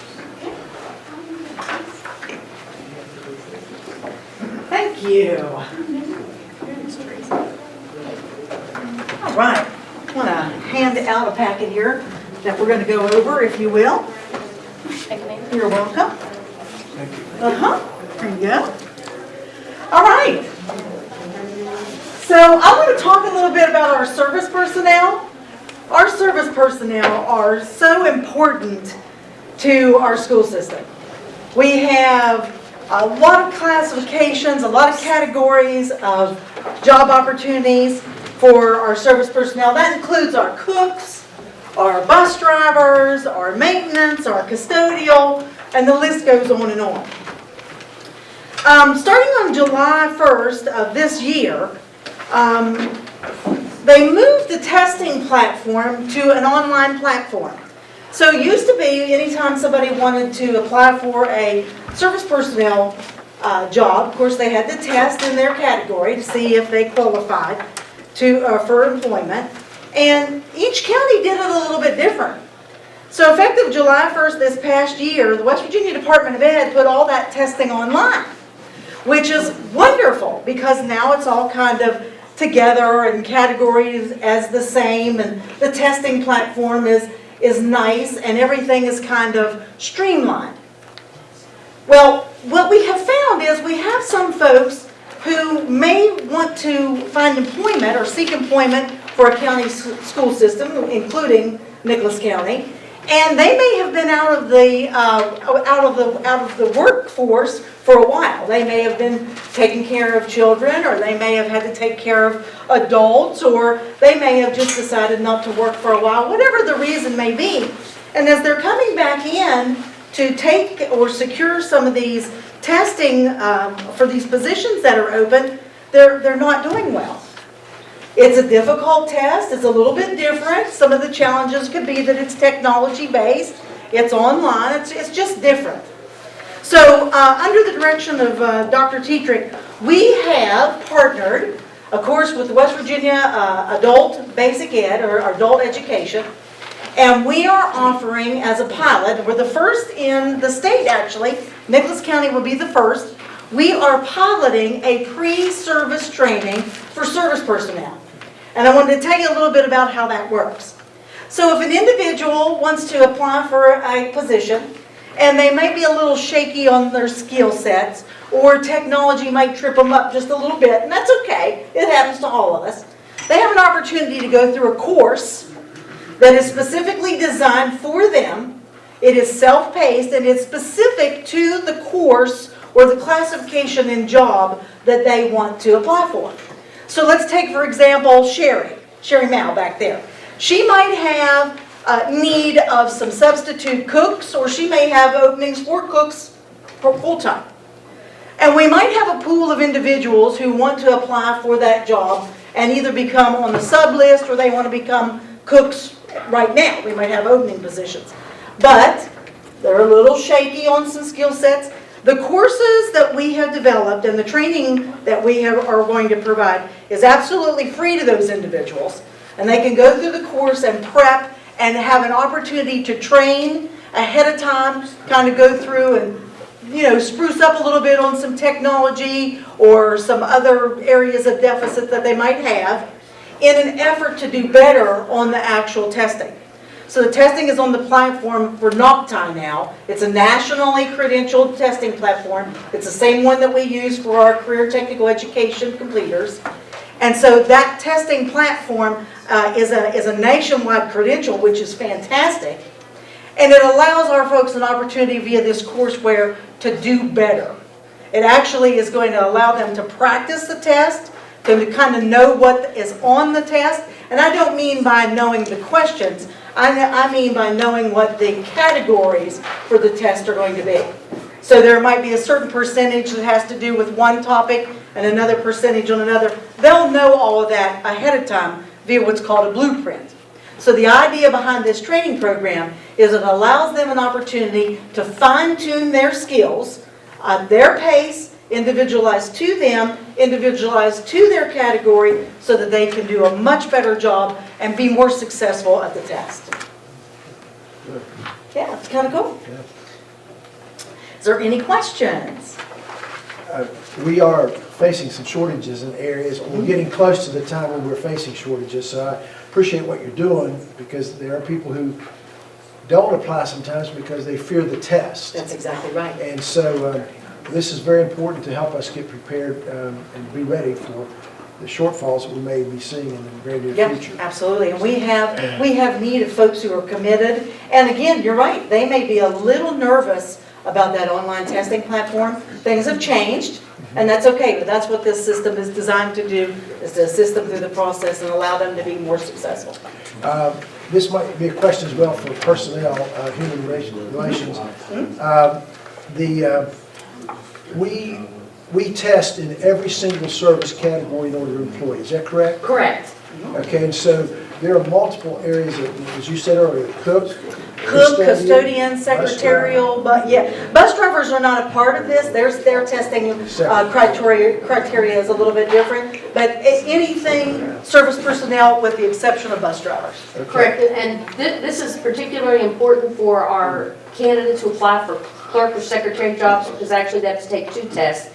Thank you. All right, I want to hand out a packet here that we're going to go over, if you will. You're welcome. Thank you. There you go. All right. So I want to talk a little bit about our service personnel. Our service personnel are so important to our school system. We have a lot of classifications, a lot of categories of job opportunities for our service personnel. That includes our cooks, our bus drivers, our maintenance, our custodial, and the list goes on and on. Starting on July 1st of this year, they moved the testing platform to an online platform. So it used to be anytime somebody wanted to apply for a service personnel job, of course they had to test in their category to see if they qualified for employment. And each county did it a little bit different. So effective July 1st this past year, the West Virginia Department of Ed put all that testing online, which is wonderful because now it's all kind of together and categories as the same, and the testing platform is nice and everything is kind of streamlined. Well, what we have found is we have some folks who may want to find employment or seek employment for a county school system, including Nicholas County, and they may have been out of the workforce for a while. They may have been taking care of children, or they may have had to take care of adults, or they may have just decided not to work for a while, whatever the reason may be. And as they're coming back in to take or secure some of these testing for these positions that are open, they're not doing well. It's a difficult test. It's a little bit different. Some of the challenges could be that it's technology-based. It's online. It's just different. So under the direction of Dr. Tetrick, we have partnered, of course, with the West Virginia Adult Basic Ed, or Adult Education, and we are offering as a pilot, we're the first in the state actually, Nicholas County will be the first, we are piloting a pre-service training for service personnel. And I wanted to tell you a little bit about how that works. So if an individual wants to apply for a position, and they may be a little shaky on their skill sets, or technology might trip them up just a little bit, and that's okay, it happens to all of us. They have an opportunity to go through a course that is specifically designed for them. It is self-paced, and it's specific to the course or the classification and job that they want to apply for. So let's take, for example, Sherry Mao back there. She might have need of some substitute cooks, or she may have openings for cooks for full-time. And we might have a pool of individuals who want to apply for that job and either become on the sub list or they want to become cooks right now. We might have opening positions. But they're a little shaky on some skill sets. The courses that we have developed and the training that we are going to provide is absolutely free to those individuals. And they can go through the course and prep and have an opportunity to train ahead of time, kind of go through and spruce up a little bit on some technology or some other areas of deficit that they might have in an effort to do better on the actual testing. So the testing is on the platform for Nocti now. It's a nationally credentialed testing platform. It's the same one that we use for our career technical education completers. And so that testing platform is a nationwide credential, which is fantastic. And it allows our folks an opportunity via this courseware to do better. It actually is going to allow them to practice the test, to kind of know what is on the test. And I don't mean by knowing the questions, I mean by knowing what the categories for the test are going to be. So there might be a certain percentage that has to do with one topic and another percentage on another. They'll know all of that ahead of time via what's called a blueprint. So the idea behind this training program is it allows them an opportunity to fine-tune their skills at their pace, individualized to them, individualized to their category, so that they can do a much better job and be more successful at the test. Yeah, it's kind of cool. Is there any questions? We are facing some shortages in areas. We're getting close to the time when we're facing shortages, so I appreciate what you're doing, because there are people who don't apply sometimes because they fear the test. That's exactly right. And so this is very important to help us get prepared and be ready for the shortfalls that we may be seeing in the very near future. Absolutely. And we have need of folks who are committed. And again, you're right, they may be a little nervous about that online testing platform. Things have changed, and that's okay, but that's what this system is designed to do, is to assist them through the process and allow them to be more successful. This might be a question as well for personnel, human relations. We test in every single service category in order to employ. Is that correct? Correct. Okay, and so there are multiple areas that, as you said earlier, cook, Custodian, secretarial, but yeah, bus drivers are not a part of this. Their testing criteria is a little bit different, but anything service personnel with the exception of bus drivers. Okay. Correct, and this is particularly important for our candidates who apply for clerk or secretary jobs, because actually they have to take two tests.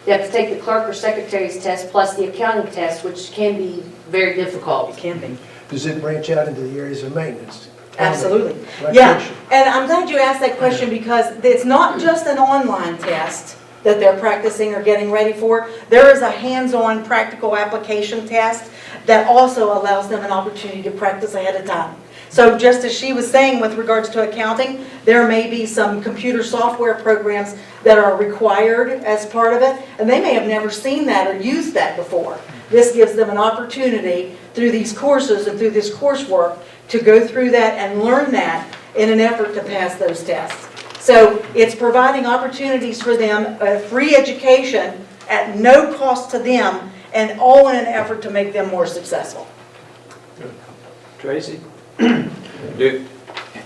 They have to take the clerk or secretary's test plus the accounting test, which can be very difficult. It can be. Does it branch out into the areas of maintenance? Absolutely. Yeah, and I'm glad you asked that question, because it's not just an online test that they're practicing or getting ready for. There is a hands-on practical application test that also allows them an opportunity to practice ahead of time. So just as she was saying with regards to accounting, there may be some computer software programs that are required as part of it, and they may have never seen that or used that before. This gives them an opportunity through these courses and through this coursework to go through that and learn that in an effort to pass those tests. So it's providing opportunities for them, free education at no cost to them, and all in an effort to make them more successful. Tracy,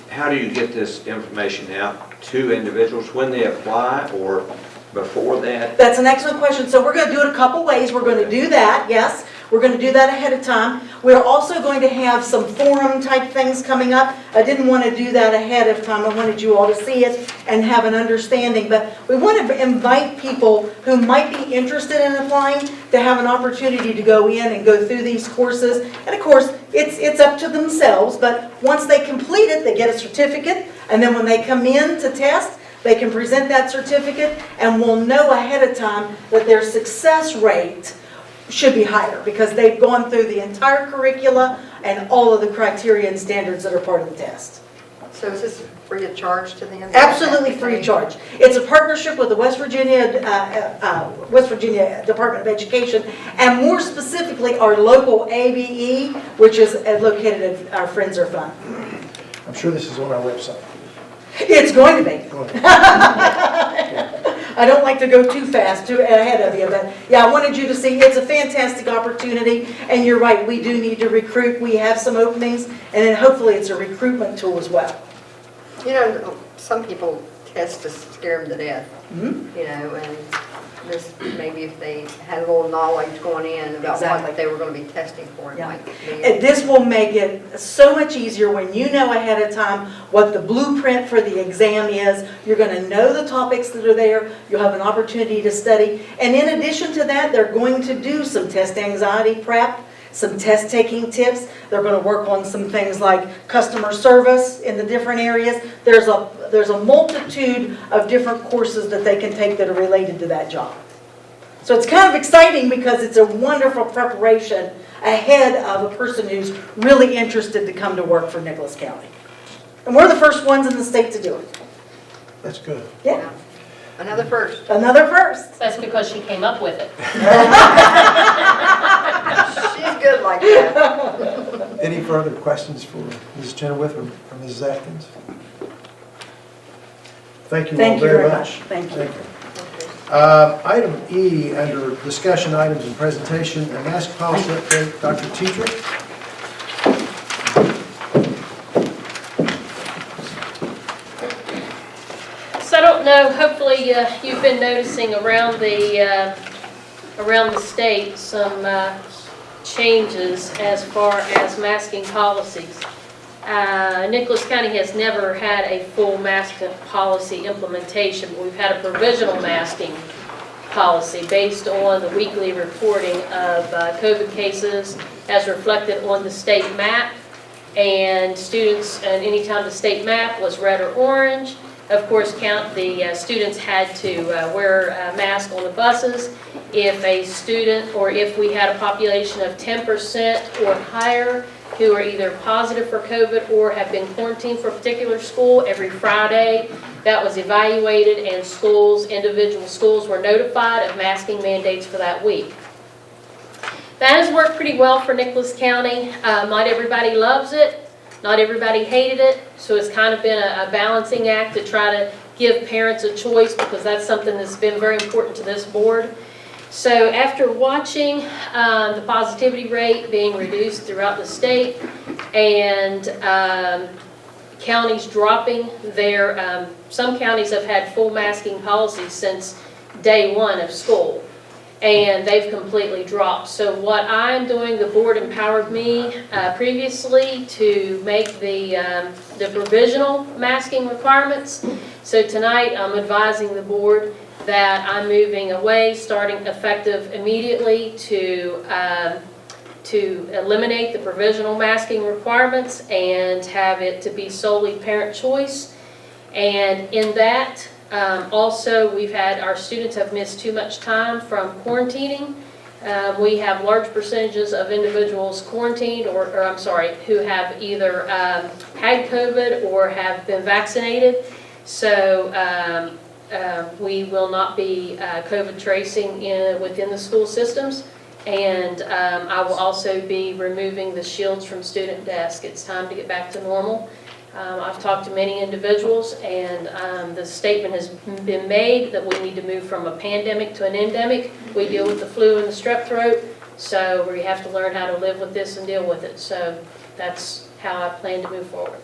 how do you get this information out to individuals when they apply or before that? That's an excellent question. So we're going to do it a couple ways. We're going to do that, yes. We're going to do that ahead of time. We're also going to have some forum type things coming up. I didn't want to do that ahead of time. I wanted you all to see it and have an understanding. But we want to invite people who might be interested in applying to have an opportunity to go in and go through these courses. And of course, it's up to themselves. But once they complete it, they get a certificate. And then when they come in to test, they can present that certificate, and we'll know ahead of time that their success rate should be higher, because they've gone through the entire curricula and all of the criteria and standards that are part of the test. So is this free of charge to them? Absolutely free of charge. It's a partnership with the West Virginia Department of Education, and more specifically our local ABE, which is located at our Friends Are Fun. I'm sure this is on our website. It's going to be. I don't like to go too fast, ahead of you, but yeah, I wanted you to see it's a fantastic opportunity, and you're right, we do need to recruit. We have some openings, and then hopefully it's a recruitment tool as well. You know, some people test to scare them to death, you know, and this, maybe if they had a little knowledge going in about what they were going to be testing for, it might be. And this will make it so much easier when you know ahead of time what the blueprint for the exam is. You're going to know the topics that are there. You'll have an opportunity to study. And in addition to that, they're going to do some test anxiety prep, some test taking tips. They're going to work on some things like customer service in the different areas. There's a multitude of different courses that they can take that are related to that job. So it's kind of exciting because it's a wonderful preparation ahead of a person who's really interested to come to work for Nicholas County. And we're the first ones in the state to do it. That's good. Yeah. Another first. Another first. That's because she came up with it. She's good like that. Any further questions for Mrs. Chenoweth or Mrs. Atkins? Thank you all very much. Thank you. Item E, under discussion items and presentation, a mask policy update. Dr. Tetrick? know, hopefully you've been noticing around the state some changes as far as masking policies. Nicholas County has never had a full mask policy implementation. We've had a provisional masking policy based on the weekly reporting of COVID cases as reflected on the state map. And students, and anytime the state map was red or orange, of course, the students had to wear a mask on the buses. If a student, or if we had a population of 10% or higher who are either positive for COVID or have been quarantined for a particular school, every Friday that was evaluated, and schools, individual schools, were notified of masking mandates for that week. That has worked pretty well for Nicholas County. Not everybody loves it. Not everybody hated it, so it's kind of been a balancing act to try to give parents a choice, because that's something that's been very important to this board. So after watching the positivity rate being reduced throughout the state, and counties dropping their, some counties have had full masking policies since day one of school, and they've completely dropped. So what I'm doing, the board empowered me previously to make the provisional masking requirements. So tonight I'm advising the board that I'm moving away, starting effective immediately, to eliminate the provisional masking requirements and have it to be solely parent choice. And in that, also, we've had, our students have missed too much time from quarantining. We have large percentages of individuals quarantined, or I'm sorry, who have either had COVID or have been vaccinated. So we will not be COVID tracing within the school systems. And I will also be removing the shields from student desks. It's time to get back to normal. I've talked to many individuals, and the statement has been made that we need to move from a pandemic to an endemic. We deal with the flu and the strep throat, so we have to learn how to live with this and deal with it. So that's how I plan to move forward.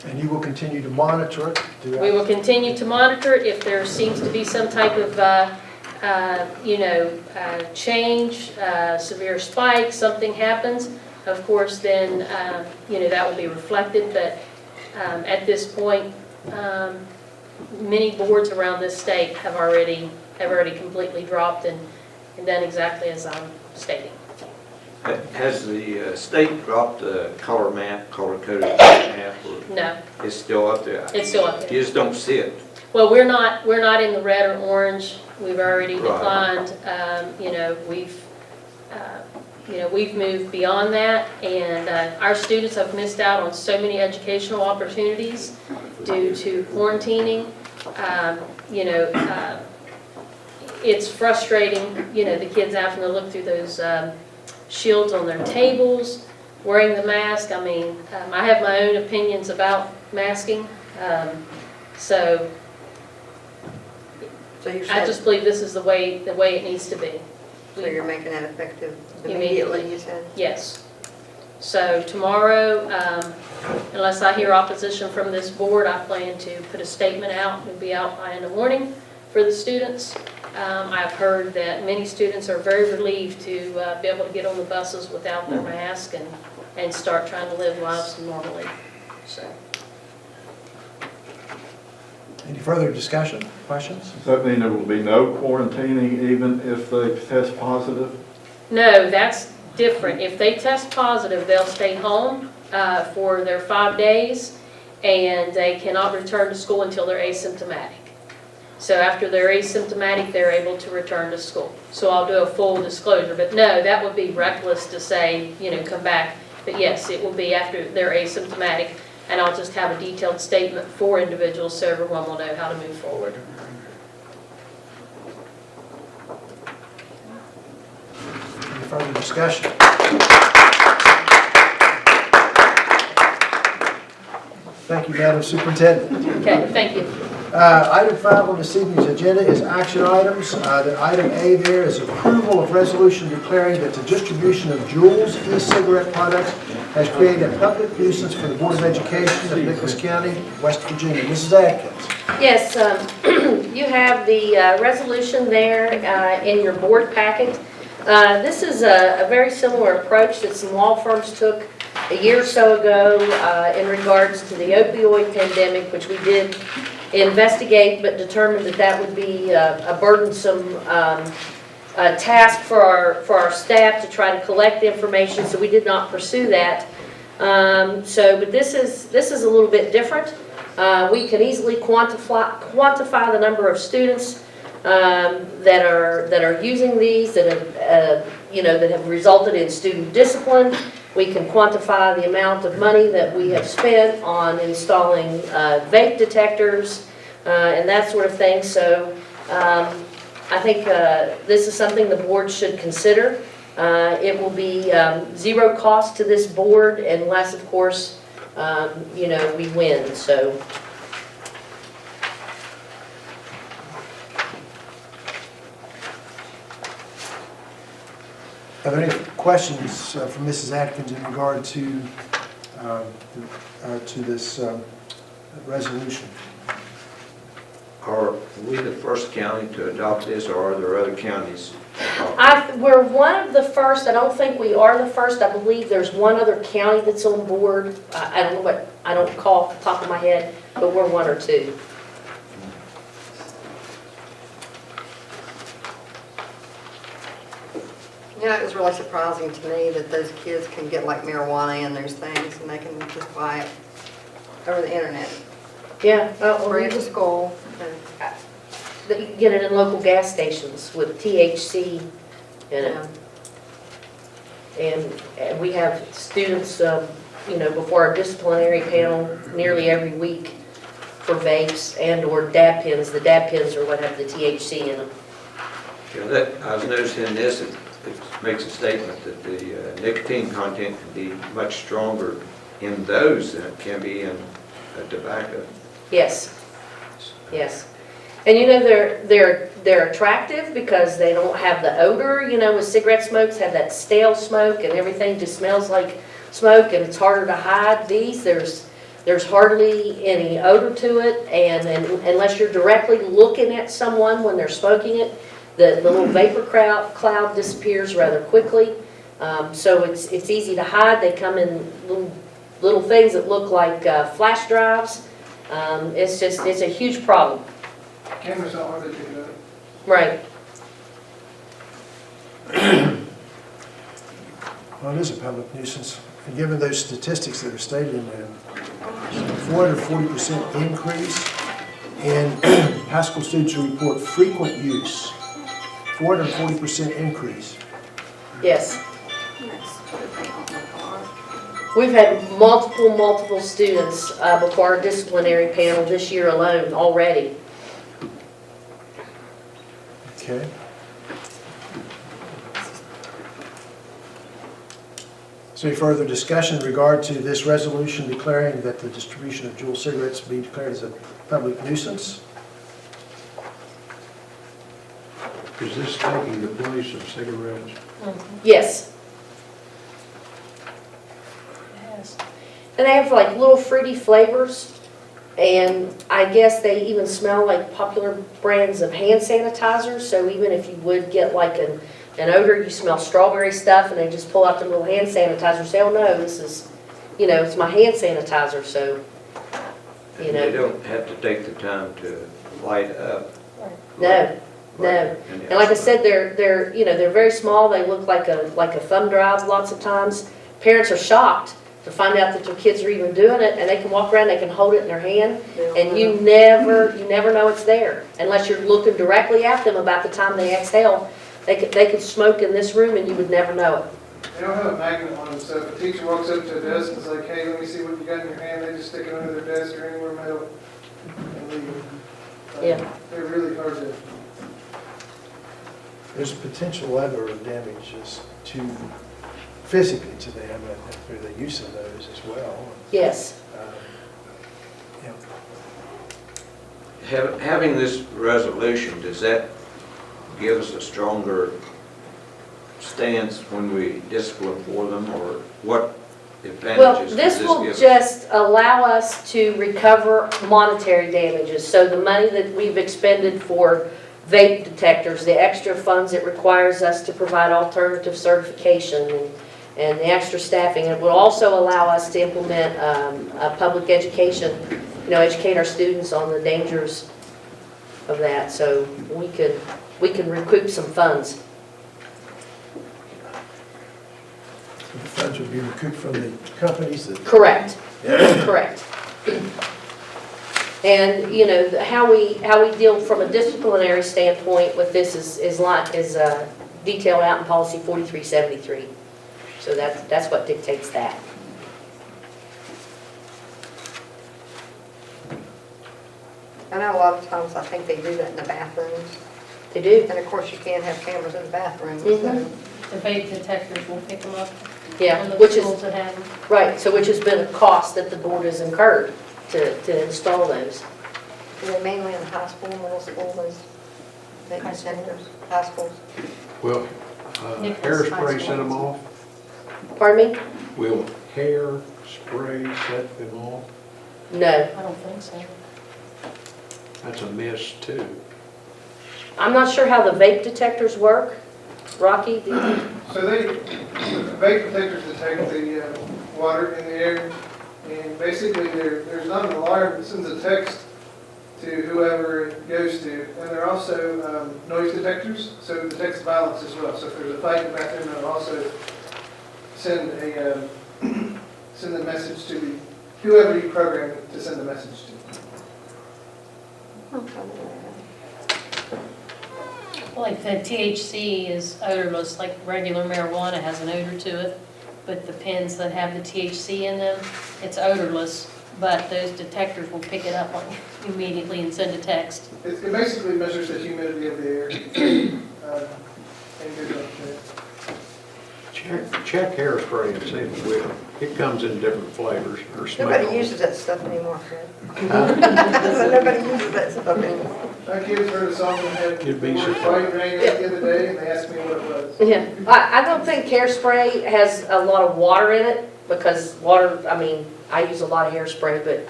And you will continue to monitor it? We will continue to monitor it. If there seems to be some type of change, severe spike, something happens, of course, then, that will be reflected. But at this point, many boards around this state have already completely dropped and done exactly as I'm stating. Has the state dropped the color coded map? No. It's still up there? It's still up there. You just don't see it? Well, we're not in the red or orange. We've already declined. We've moved beyond that, and our students have missed out on so many educational opportunities due to quarantining. It's frustrating, the kids having to look through those shields on their tables, wearing the mask. I mean, I have my own opinions about masking, so I just believe this is the way it needs to be. So you're making that effective immediately, you said? Yes. So tomorrow, unless I hear opposition from this board, I plan to put a statement out. It'll be out in the morning for the students. I've heard that many students are very relieved to be able to get on the buses without their mask and start trying to live lives normally. So. Any further discussion, questions? Does that mean there will be no quarantining even if they test positive? No, that's different. If they test positive, they'll stay home for their 5 days, and they cannot return to school until they're asymptomatic. So after they're asymptomatic, they're able to return to school. So I'll do a full disclosure, but no, that would be reckless to say, come back. But yes, it will be after they're asymptomatic, and I'll just have a detailed statement for individuals so everyone will know how to move forward. Any further discussion? Thank you, Madam Superintendent. Okay, thank you. Item 5 on this evening's agenda is action items. Item A there is approval of resolution declaring that the distribution of Juul's e-cigarette products has created a public nuisance for the Board of Education of Nicholas County, West Virginia. Mrs. Atkins. Yes, you have the resolution there in your board packet. This is a very similar approach that some law firms took a year or so ago in regards to the opioid pandemic, which we did investigate, but determined that that would be a burdensome task for our staff to try to collect information, so we did not pursue that. But this is a little bit different. We can easily quantify the number of students that are using these, that have resulted in student discipline. We can quantify the amount of money that we have spent on installing vape detectors and that sort of thing. So I think this is something the board should consider. It will be zero cost to this board unless, of course, we win. So. Are there any questions from Mrs. Atkins in regard to this resolution? Are we the first county to adopt this, or are there other counties? We're one of the first. I don't think we are the first. I believe there's one other county that's on board. I don't know what, I don't recall off the top of my head, but we're one or two. You know, it was really surprising to me that those kids can get like marijuana and those things, and they can just buy it over the internet. Yeah, Bring it to school. You can get it in local gas stations with THC in it. And we have students, before our disciplinary panel nearly every week for vapes and/or dab pens. The dab pens are what have the THC in them. I was noticing this, it makes a statement that the nicotine content can be much stronger in those than it can be in tobacco. Yes, yes. And they're attractive because they don't have the odor, with cigarette smokes have that stale smoke and everything just smells like smoke, and it's harder to hide these. There's hardly any odor to it, and unless you're directly looking at someone when they're smoking it, the little vapor cloud disappears rather quickly. So it's easy to hide. They come in little things that look like flash drives. It's a huge problem. Cameras don't hardly do that. Right. Well, it is a public nuisance. And given those statistics that are stated in there, 440% increase in high school students who report frequent use. 440% increase. Yes. We've had multiple students before our disciplinary panel this year alone already. Okay. So any further discussion in regard to this resolution declaring that the distribution of Juul cigarettes be declared as a public nuisance? Is this taking the place of cigarettes? Yes. Yes. And they have like little fruity flavors, and I guess they even smell like popular brands of hand sanitizer. So even if you would get like an odor, you smell strawberry stuff, and they just pull out the little hand sanitizer and say, oh no, this is, it's my hand sanitizer. So, They don't have to take the time to light up. No. No, and like I said, they're very small. They look like a thumb drive lots of times. Parents are shocked to find out that their kids are even doing it, and they can walk around, they can hold it in their hand, and you never know it's there unless you're looking directly at them about the time they exhale. They could smoke in this room, and you would never know it. They don't have a magnet on them, so if a teacher walks up to a desk and is like, hey, let me see what you got in your hand, they just stick it under their desk or anywhere metal and leave. Yeah. They're really hard to. There's a potential level of damages physically to them through the use of those as well. Yes. Having this resolution, does that give us a stronger stance when we discipline for them, or advantages Well, does this will give us? just allow us to recover monetary damages. So the money that we've expended for vape detectors, the extra funds it requires us to provide alternative certification and the extra staffing. It will also allow us to implement a public education, educate our students on the dangers of that. So we can recoup some funds. The funds would be recouped from the companies that... Correct, correct. And, how we deal from a disciplinary standpoint with this is detailed out in policy 4373. So that's what dictates that. I know a lot of times I think they do that in the bathrooms. They do. And of course, you can't have cameras in the bathrooms, Mhm. so. The vape detectors will pick them up. Yeah, in the which is, schools that have them. right, so which has been a cost that the board has incurred to install those. Are they mainly in the high school, middle school, those vape detectors, high schools? Will hairspray set them off? Pardon me? Will hairspray set them off? No. I don't think so. That's a miss too. I'm not sure how the vape detectors work. Rocky, do you? So vape detectors detect the water in the air, and basically there's not an alarm that sends a text to whoever it goes to. And they're also noise detectors, so it detects violence as well. So if there's a fight in the bathroom, it'll also send the message to whoever you program it to send the message to. Like the THC is odorless, like regular marijuana has an odor to it, but the pens that have the THC in them, it's odorless, but those detectors will pick it up immediately and send a text. It basically measures the humidity of the air and gives up Check hairspray and see if it will. It comes in different flavors or smells. Nobody uses that stuff anymore, Fred. Nobody uses that stuff anymore. My kids heard a song that had You'd be the word surprised. fight rang out the other day, and they asked me what it was. Yeah, I don't think hairspray has a lot of water in it, because water, I use a lot of hairspray, but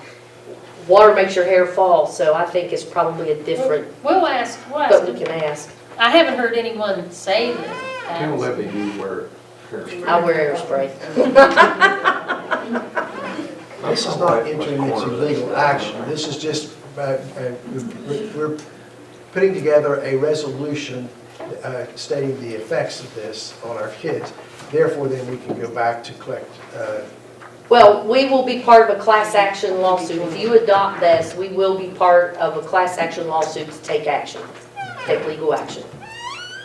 water makes your hair fall, so I think it's probably a different, We'll ask, but we can ask. I haven't heard anyone say that. Tell Libby you wear hairspray. I wear hairspray. This is not entering into legal action. This is just, we're putting together a resolution stating the effects of this on our kids. Therefore, then we can go back to collect. Well, we will be part of a class action lawsuit. If you adopt this, we will be part of a class action lawsuit to take action, take legal action.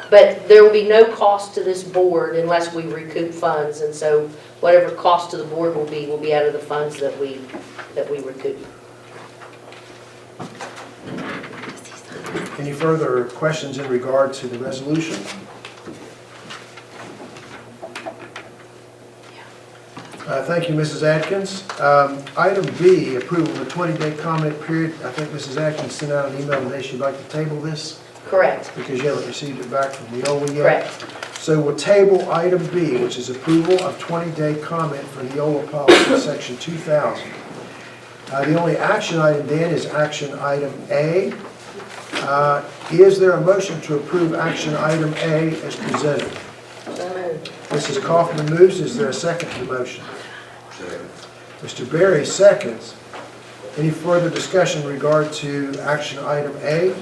But there will be no cost to this board unless we recoup funds, and so whatever cost to the board will be out of the funds that we recoup. Any further questions in regard to the resolution? Thank you, Mrs. Atkins. Item B, approval of a 20-day comment period. I think Mrs. Atkins sent out an email today. She'd like to table this Correct. because you haven't received it back from Neola yet. Correct. So we'll table item B, which is approval of 20-day comment for Neola policy, section 2000. The only action item then is action item A. Is there a motion to approve action item A as presented? Mrs. Kaufman moves. Is there a second to the motion? Mr. Berry seconds. Any further discussion in regard to action item A?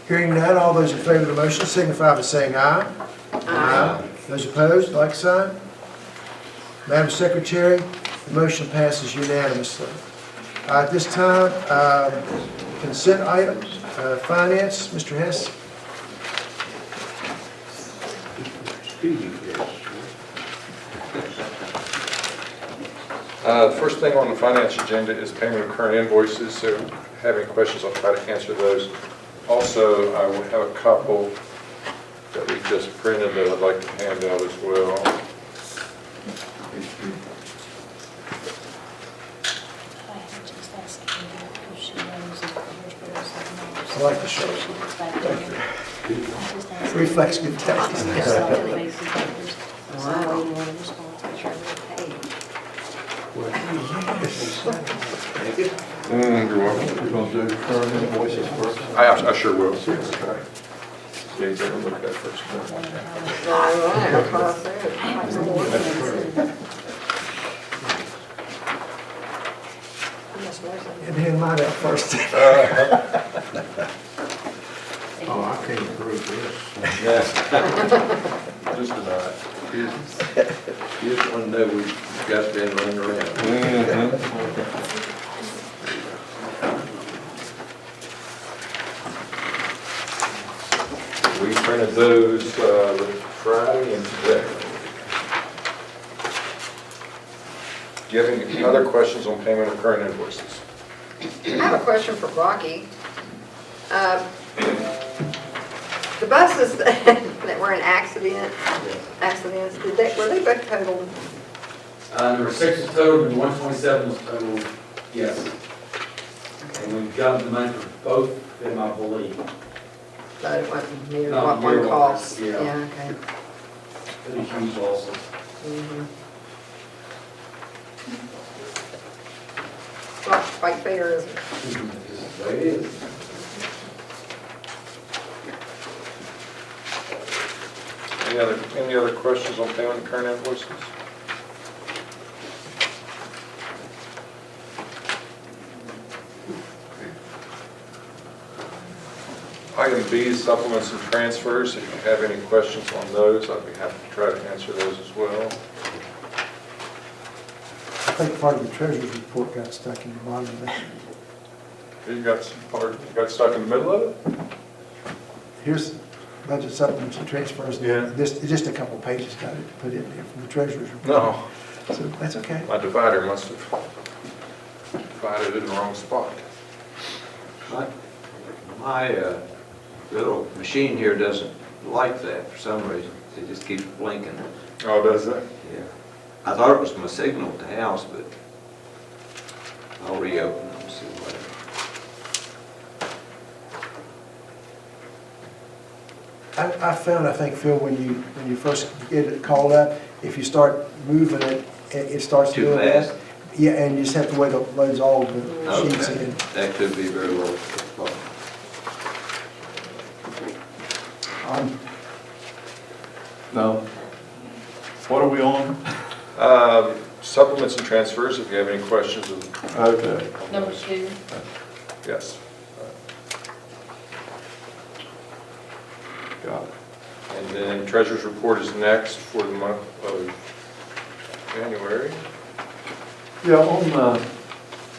Hearing none, all those in favor of the motion signify by saying aye. Aye. Those opposed, like sign. Madam Secretary, the motion passes unanimously. At this time, consent items, finance, Mr. Hess. First thing on the finance agenda is payment of current invoices, so if you have any questions, I'll try to answer those. Also, I will have a couple that we just printed that I'd like to hand out as well. I like the shirt. Reflects good taste. Thank you. You're welcome. We're going to do current invoices first. I sure will. Okay. Yeah, you better look at that first. That's what I said. And hand mine out first. Oh, I can't approve this. Just deny it. You just want to know we've got been running around. We printed those Friday and today. Do you have any other questions on payment of current invoices? I have a question for Rocky. The buses that were in accidents, were they both totaled? Number 6 was totaled and 127 was totaled, yes. And we've gotten the money for both of them, I believe. So it wasn't near Not what near one what- cost? yeah. Okay. Pretty huge losses. Mhm. Not quite fair, is it? This is the way it is. Any other questions on payment of current invoices? Item B is supplements and transfers. If you have any questions on those, I'd be happy to try to answer those as well. I think part of the treasurer's report got stuck in the bottom of that. You got stuck in the middle of it? Here's budget supplements and transfers. Yeah. Just a couple pages got it put in there from the treasurer's report. No. So that's okay. My divider must have divided in the wrong spot. My little machine here doesn't like that for some reason. It just keeps blinking. Oh, does it? Yeah. I thought it was my signal at the house, but I'll reopen them and see what. I found, I think, Phil, when you first get it called up, if you start moving it, it starts to Too do fast? that. Yeah, and you just have to wait till it loads all the sheets Okay, in. that could be very well. No. What are we on? Supplements and transfers, if you have any questions. Okay. Number 2. Yes. Got it. And then treasurer's report is next for the month of January. Yeah, on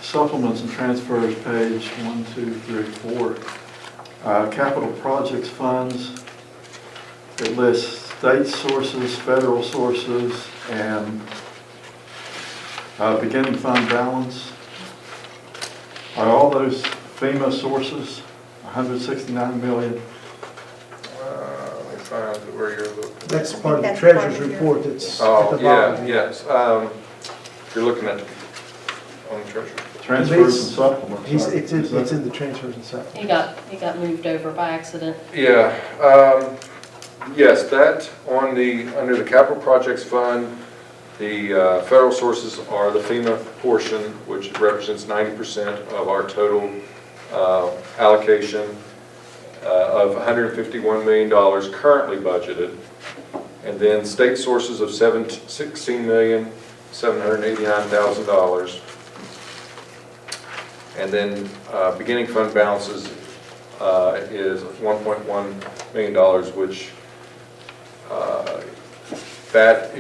supplements and transfers, page 1, 2, 3, 4, capital projects funds, it lists state sources, federal sources, and beginning fund balance. Are all those FEMA sources, 169 million? Let me find where you're looking. That's part of the treasurer's report that's at Oh, the yeah, bottom. yes. You're looking at, on the treasurer. Transfers and supplements. It's in the transfers and supplements. He got moved over by accident. Yeah, yes, that under the capital projects fund, the federal sources are the FEMA portion, which represents 90% of our total allocation of $151 million currently budgeted. And then state sources of $16,789,000. And then beginning fund balances is $1.1 million, which that's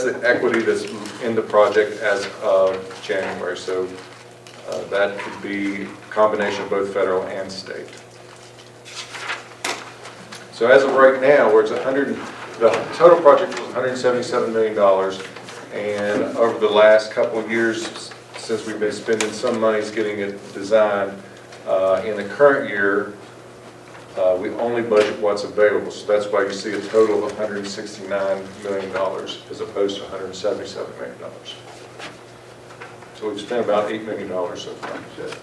the equity that's in the project as of January. So that could be a combination of both federal and state. So as of right now, the total project was $177 million. And over the last couple of years, since we've been spending some monies getting it designed, in the current year, we only budget what's available. So that's why you see a total of $169 million as opposed to $177 million. So we've spent about $8 million so far.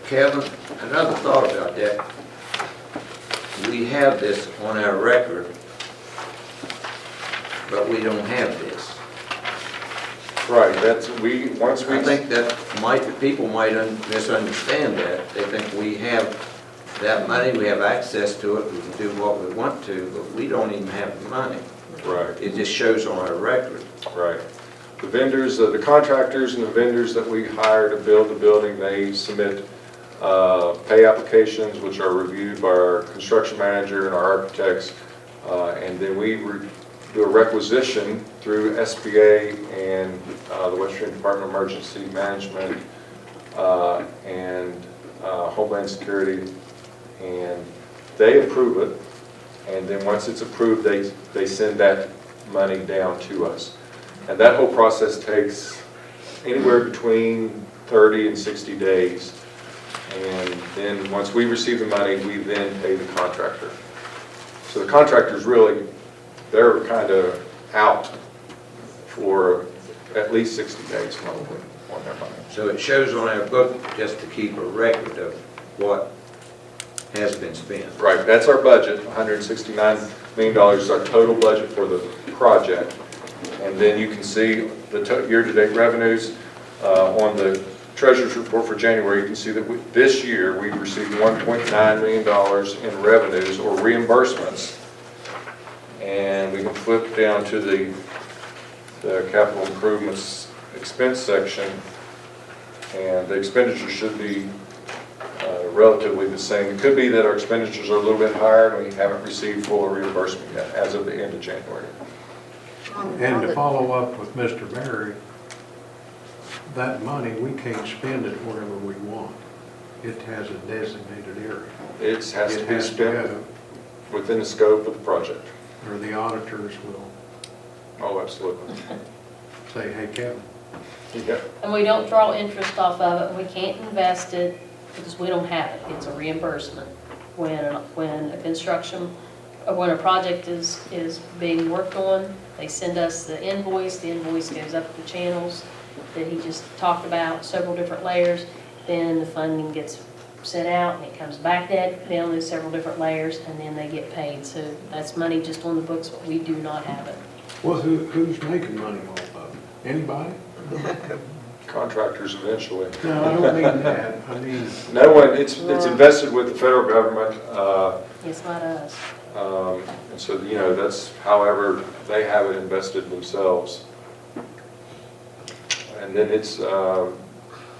Kevin, another thought about that. We have this on our record, but we don't have this. Right, once we. I think that people might misunderstand that. They think we have that money, we have access to it, we can do what we want to, but we don't even have the money. Right. It just shows on our record. Right. The vendors, the contractors and the vendors that we hire to build the building, they submit pay applications, which are reviewed by our construction manager and our architects, and then we do a requisition through SBA and the Western Department of Emergency Management and Homeland Security, and they approve it, and then once it's approved, they send that money down to us. And that whole process takes anywhere between 30 and 60 days. And then once we receive the money, we then pay the contractor. So the contractors really, they're kind of out for at least 60 days probably on their money. So it shows on our book just to keep a record of what has been spent. Right, that's our budget, $169 million is our total budget for the project. And then you can see the year-to-date revenues on the Treasurer's report for January. You can see that this year we received $1.9 million in revenues or reimbursements. And we can flip down to the capital improvements expense section, and the expenditure should be relatively the same. It could be that our expenditures are a little bit higher and we haven't received full reimbursement yet as of the end of January. And to follow up with Mr. Berry, that money, we can't spend it wherever we want. It has a designated area. It has to be spent go, within the scope of the project. or the auditors will Oh, absolutely. say, hey, Kevin. Yeah. And we don't draw interest off of it, and we can't invest it because we don't have it. It's a reimbursement. When a construction, or when a project is being worked on, they send us the invoice goes up the channels that he just talked about, several different layers. Then the funding gets sent out and it comes back down to several different layers, and then they get paid. So that's money just on the books, but we do not have it. Well, who's making money off of it? Anybody? Contractors eventually. No, I don't mean that. I mean, No one, it's invested with the federal government. It's not us. And so, you know, that's however they have it invested themselves. And then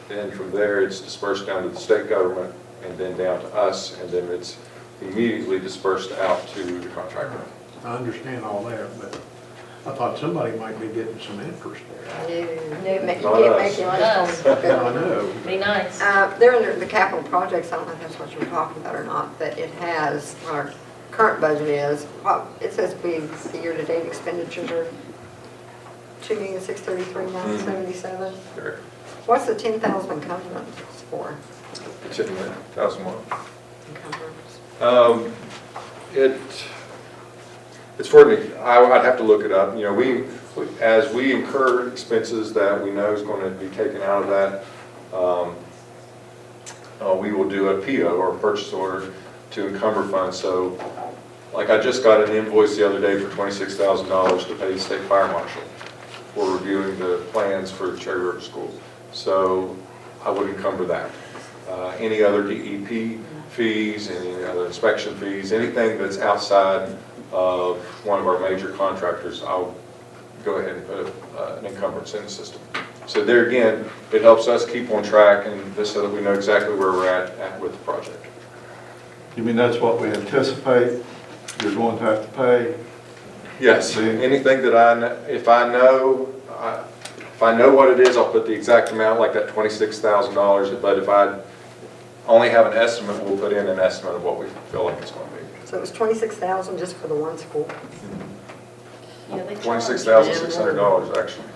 then from there it's dispersed down to the state government and then down to us, and then it's immediately dispersed out to the contractor. I understand all that, but I thought somebody might be getting some interest there. You can't make Not us. I know. Be nice. They're under the capital projects, I don't know if that's what you're talking about or not, but it has, what our current budget is, it says the year-to-date expenditures are $2,633,977. Correct. What's the 10,000 encumbrance for? It's in the 1,001. Encumbrance. It's for the, I'd have to look it up. You know, as we incur expenses that we know is going to be taken out of that, we will do a PO or a purchase order to encumber funds. So, like I just got an invoice the other day for $26,000 to pay the state fire marshal for reviewing the plans for Cherry River School. So I would encumber that. Any other DEP fees, any other inspection fees, anything that's outside of one of our major contractors, I'll go ahead and put an encumbrance in the system. So there again, it helps us keep on track and just so that we know exactly where we're at with the project. You mean that's what we anticipate you're going to have to pay? Yes, anything that if I know what it is, I'll put the exact amount, like that $26,000, but if I only have an estimate, we'll put in an estimate of what we feel like it's going to be. So it was 26,000 just for the one school? Yeah, they charge $26,600 actually.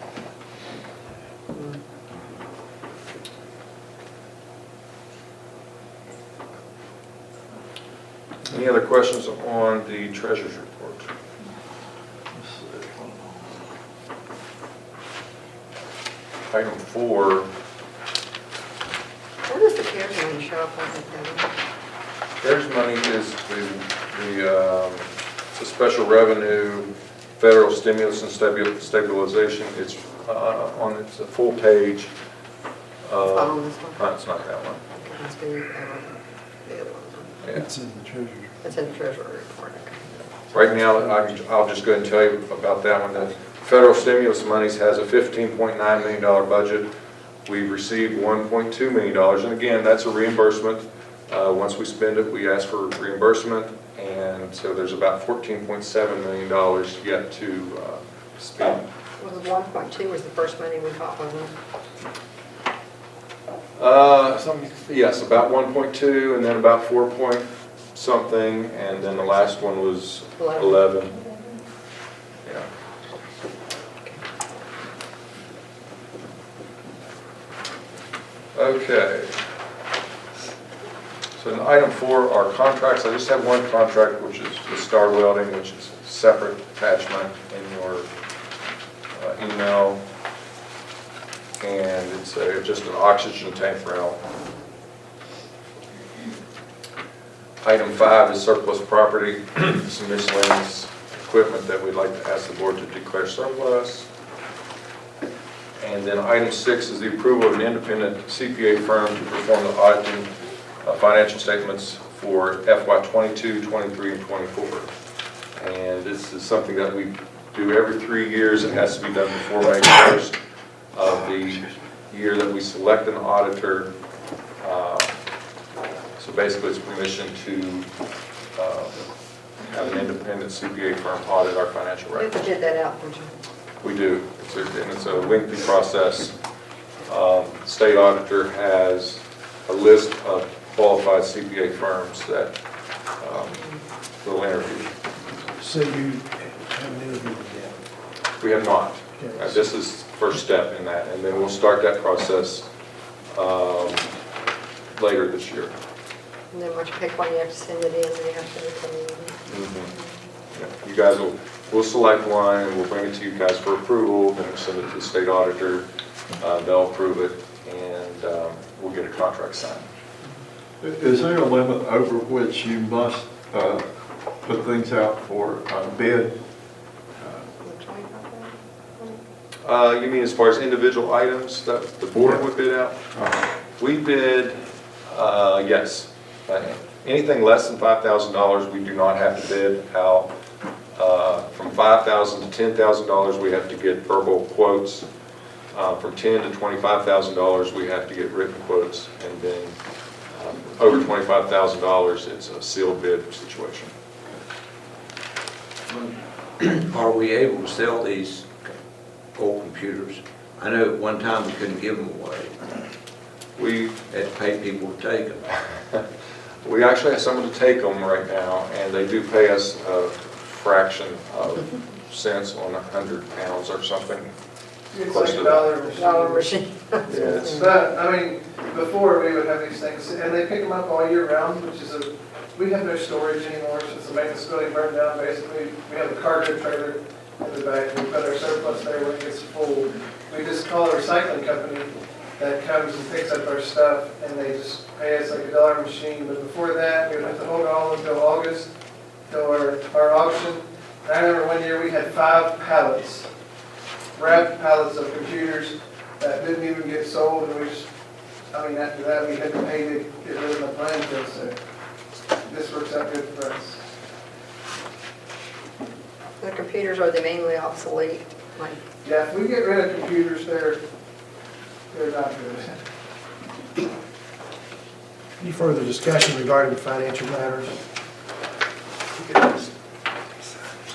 Any other questions on the treasurer's report? Item 4. Where does the CARES money show up on that, Kevin? CARES money is it's a special revenue, federal stimulus and stabilization. It's it's a full page. It's not on this one. No, it's not that one. It must be the other one. Yeah. It's in the treasury. It's in the treasurer report. Right now, I'll just go ahead and tell you about that one. The federal stimulus monies has a $15.9 million budget. We've received $1.2 million, and again, that's a reimbursement. Once we spend it, we ask for reimbursement, and so there's about $14.7 million yet to spend. Well, the 1.2 was the first money we got, wasn't it? Yes, about 1.2, and then about 4 point something, and then the last one was 11. Yeah. Okay. So in item 4 are contracts. I just have one contract, which is the Star Welding, which is a separate attachment in your email. And it's just an oxygen tank rental. Item 5 is surplus property, some miscellaneous equipment that we'd like to ask the board to declare surplus. And then item 6 is the approval of an independent CPA firm to perform the auditing of financial statements for FY 22, 23, and 24. And this is something that we do every 3 years. It has to be done before May 1st of the year that we select an auditor. So basically, it's permission to have an independent CPA firm audit our financial records. You did that out, didn't you? We do, and it's a lengthy process. State auditor has a list of qualified CPA firms that will interview. So you haven't interviewed yet? We have not. Okay. This is first step in that, and then we'll start that process later this year. And then once you pick one, you have to send it in, and you have to retain it. Yeah, you guys we'll select one, and we'll bring it to you guys for approval, then we'll send it to the state auditor, they'll approve it, and we'll get a contract signed. Is there a limit over which you must put things out for bid? You mean as far as individual items that the board would bid out? We bid, yes. Anything less than $5,000, we do not have to bid out. From $5,000 to $10,000, we have to get verbal quotes. From $10,000 to $25,000, we have to get written quotes. And then over $25,000, it's a sealed bid situation. Are we able to sell these old computers? I know at one time we couldn't give them away. We had to pay people to take them. We actually have someone to take them right now, and they do pay us a fraction of cents on 100 pounds or something. It's Close like to a that. dollar machine. Yes. But, I mean, before we would have these things, and they pick them up all year round, which is we have no storage anymore since the maintenance building burned down, basically. We have a cargo trailer in the back, we put our surplus there when it gets full. We just call a recycling company that comes and picks up our stuff, and they just pay us like a dollar machine. But before that, we would have to hold it all until August, till our auction. And I remember one year we had 5 pallets, wrapped pallets of computers that didn't even get sold, and we just, I mean, after that, we had to pay to get rid of the landfill, so this works out good for us. The computers, are they mainly obsolete? Like, Yeah, if we get rid of computers, they're not good. Any further discussion regarding financial matters?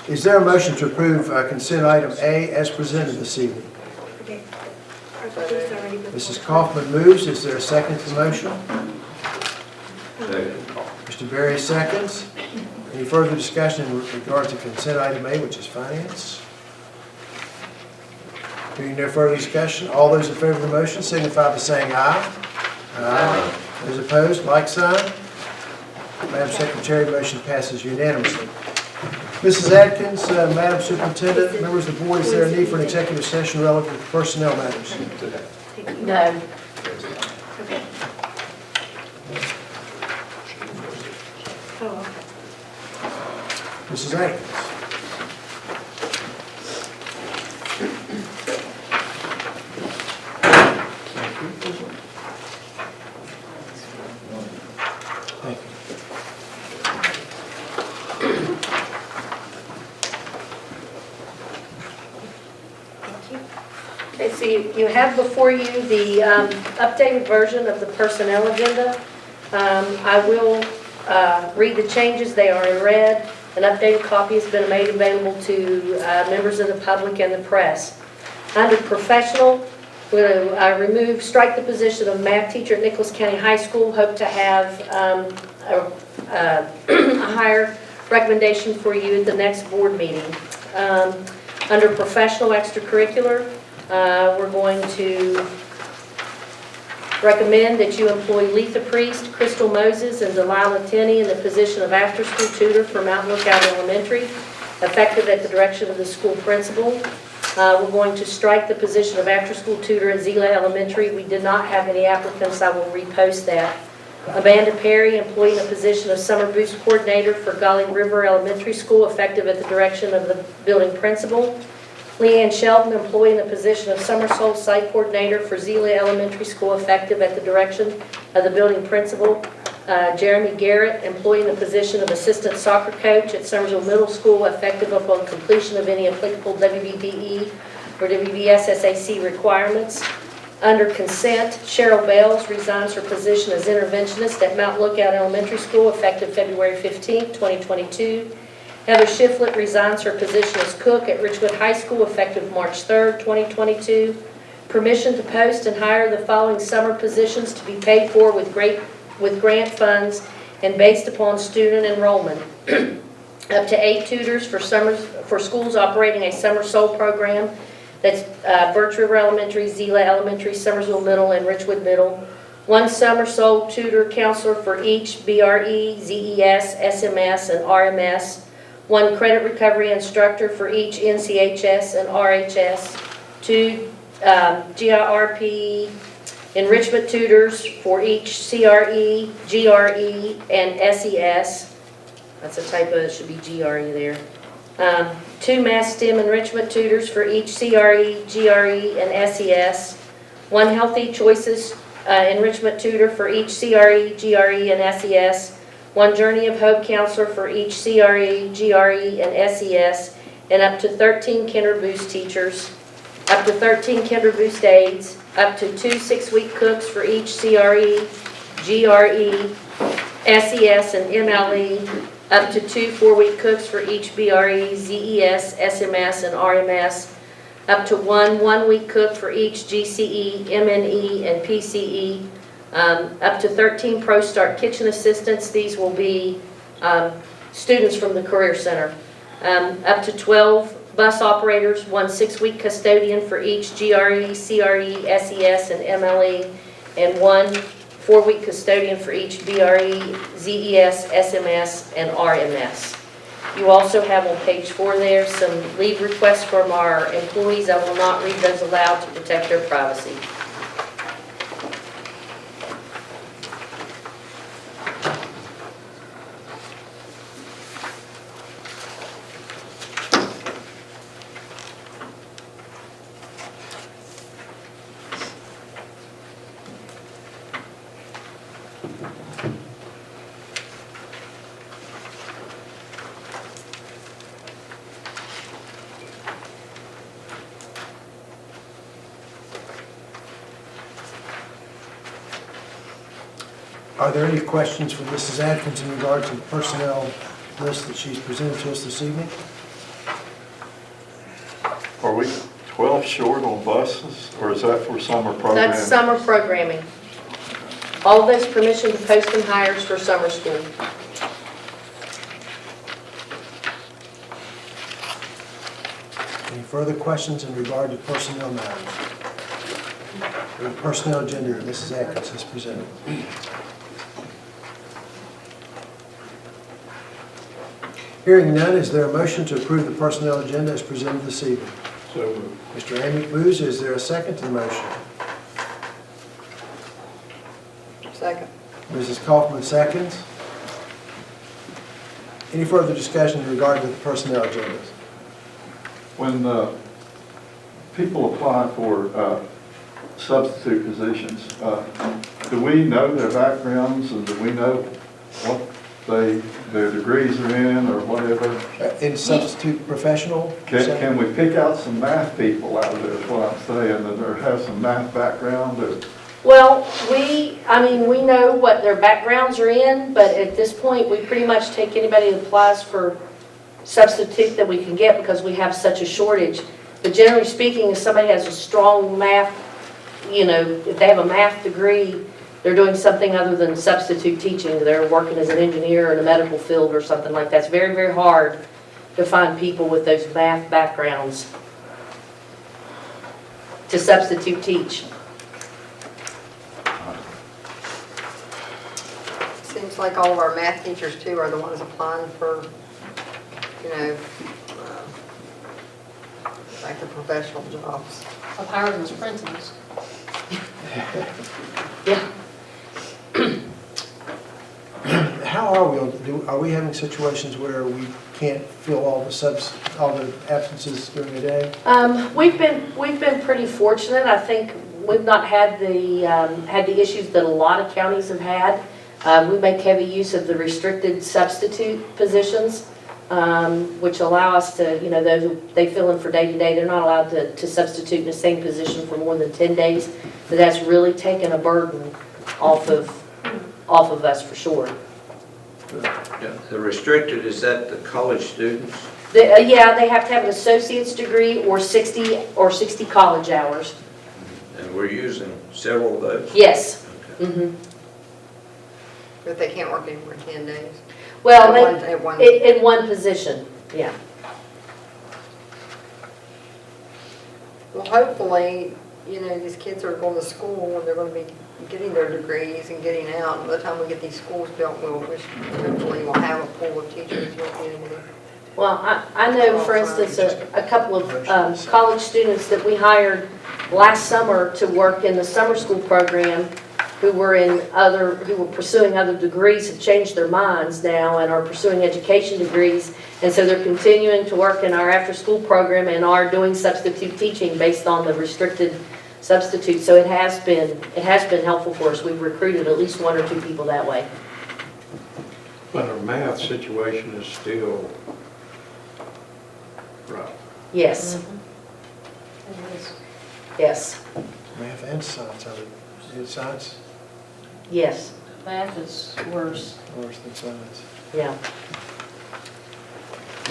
Is there a motion to approve consent item A as presented this evening? Mrs. Kaufman moves. Is there a second to the motion? Mr. Berry seconds. Any further discussion in regard to consent item A, which is finance? Hearing no further discussion, all those in favor of the motion signify by saying aye. Aye. Those opposed, like sign. Madam Secretary, motion passes unanimously. Mrs. Atkins, Madam Superintendent, members of the board, is there a need for an executive session relative to personnel matters? No. Mrs. Atkins. you have before you the updated version of the personnel agenda. I will read the changes. They are in red. An updated copy has been made available to members of the public and the press. Under professional, we're going to strike the position of math teacher at Nicholas County High School. Hope to have a higher recommendation for you at the next board meeting. Under professional extracurricular, we're going to recommend that you employ Letha Priest, Crystal Moses, and Delilah Tenney in the position of after-school tutor for Mount Lookout Elementary, effective at the direction of the school principal. We're going to strike the position of after-school tutor at Zela Elementary. We did not have any applicants. I will repost that. Amanda Perry, employing the position of summer boost coordinator for Golly River Elementary School, effective at the direction of the building principal. Leanne Shelton, employing the position of summer soul site coordinator for Zela Elementary School, effective at the direction of the building principal. Jeremy Garrett, employing the position of assistant soccer coach at Summersville Middle School, effective upon completion of any applicable WVBE or WVSSAC requirements. Under consent, Cheryl Bales resigns her position as interventionist at Mount Lookout Elementary School, effective February 15, 2022. Heather Shiflett resigns her position as cook at Richwood High School, effective March 3, 2022. Permission to post and hire the following summer positions to be paid for with grant funds and based upon student enrollment. Up to 8 tutors for schools operating a summer soul program. That's Birch River Elementary, Zela Elementary, Summersville Middle, and Richwood Middle. 1 summer soul tutor counselor for each BRE, ZES, SMS, and RMS. 1 credit recovery instructor for each NCHS and RHS. 2 GRP enrichment tutors for each CRE, GRE, and SES. That's a typo, it should be GRE there. 2 math STEM enrichment tutors for each CRE, GRE, and SES. 1 Healthy Choices enrichment tutor for each CRE, GRE, and SES. 1 Journey of Hope counselor for each CRE, GRE, and SES. And up to 13 Kinder Boost teachers. Up to 13 Kinder Boost aides. Up to 2 6-week cooks for each CRE, GRE, SES, and MLE. Up to 2 4-week cooks for each BRE, ZES, SMS, and RMS. Up to 1 1-week cook for each GCE, MNE, and PCE. Up to 13 Pro Start kitchen assistants. These will be students from the Career Center. Up to 12 bus operators, 1 6-week custodian for each GRE, CRE, SES, and MLE, and 1 4-week custodian for each BRE, ZES, SMS, and RMS. You also have on page 4 there some leave requests from our employees. I will not read those aloud to protect their privacy. Are there any questions for Mrs. Atkins in regard to the personnel list that she's presented to us this evening? Are we 12 short on buses, or is that for summer programming? That's summer programming. All of those permission to post and hires for summer school. Any further questions in regard to personnel matters? The personnel agenda that Mrs. Atkins has presented. Hearing none, is there a motion to approve the personnel agenda as presented this evening? So moved. Mr. Amick moves. Is there a second to the motion? Second. Mrs. Kaufman seconds. Any further discussion in regard to the personnel agendas? When people apply for substitute positions, do we know their backgrounds and do we know what their degrees are in or whatever? In substitute professional? Can we pick out some math people out of there, is what I'm saying, or have some math background or? Well, we know what their backgrounds are in, but at this point, we pretty much take anybody that applies for substitute that we can get because we have such a shortage. But generally speaking, if somebody has a strong math, if they have a math degree, they're doing something other than substitute teaching. They're working as an engineer in a medical field or something like that. It's very, very hard to find people with those math backgrounds to substitute teach. Seems like all of our math teachers too are the ones applying for, like the professional jobs. Of hiring as principals. Yeah. How are we having situations where we can't fill all the absences during the day? We've been pretty fortunate. I think we've not had the issues that a lot of counties have had. We make heavy use of the restricted substitute positions, which allow us to, those who they fill in for day to day, they're not allowed to substitute in the same position for more than 10 days. But that's really taken a burden off of us for sure. The restricted, is that the college students? Yeah, they have to have an associate's degree or 60 college hours. And we're using several of those? Yes. Okay. Mm-hmm. But they can't work anymore 10 days. Well, in one position, yeah. Well, hopefully, these kids are going to school and they're going to be getting their degrees and getting out. And by the time we get these schools built, hopefully we'll have a pool of teachers. Well, I know, for instance, a couple of college students that we hired last summer to work in the summer school program who were pursuing other degrees have changed their minds now and are pursuing education degrees. And so they're continuing to work in our after-school program and are doing substitute teaching based on the restricted substitute. So it has been helpful for us. We've recruited at least 1 or 2 people that way. But our math situation is still rough. Yes. Yes. Math and science, science? Yes. Math is worse. Worse than science. Yeah.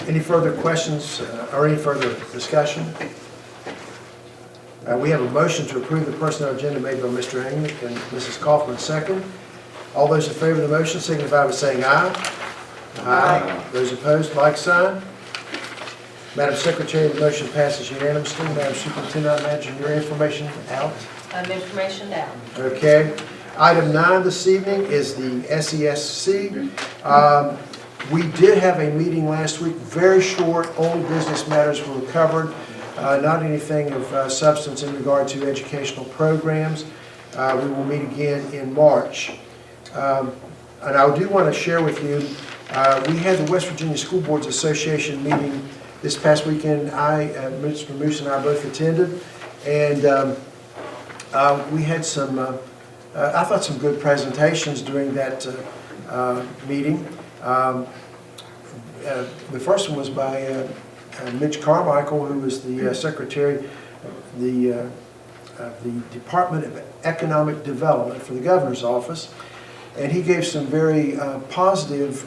Any further questions or any further discussion? We have a motion to approve the personnel agenda made by Mr. English and Mrs. Kaufman, second. All those in favor of the motion signify by saying aye. Aye. Those opposed, like sign. Madam Secretary, the motion passes unanimously. Madam Superintendent, I imagine your information out? Information down. Okay. Item 9 this evening is the SESC. We did have a meeting last week, very short, only business matters were covered, not anything of substance in regard to educational programs. We will meet again in March. And I do want to share with you, we had the West Virginia School Boards Association meeting this past weekend. Mr. Moose and I both attended, and we had some, I thought, some good presentations during that meeting. The first one was by Mitch Carmichael, who is the Secretary of the Department of Economic Development for the Governor's Office, and he gave some very positive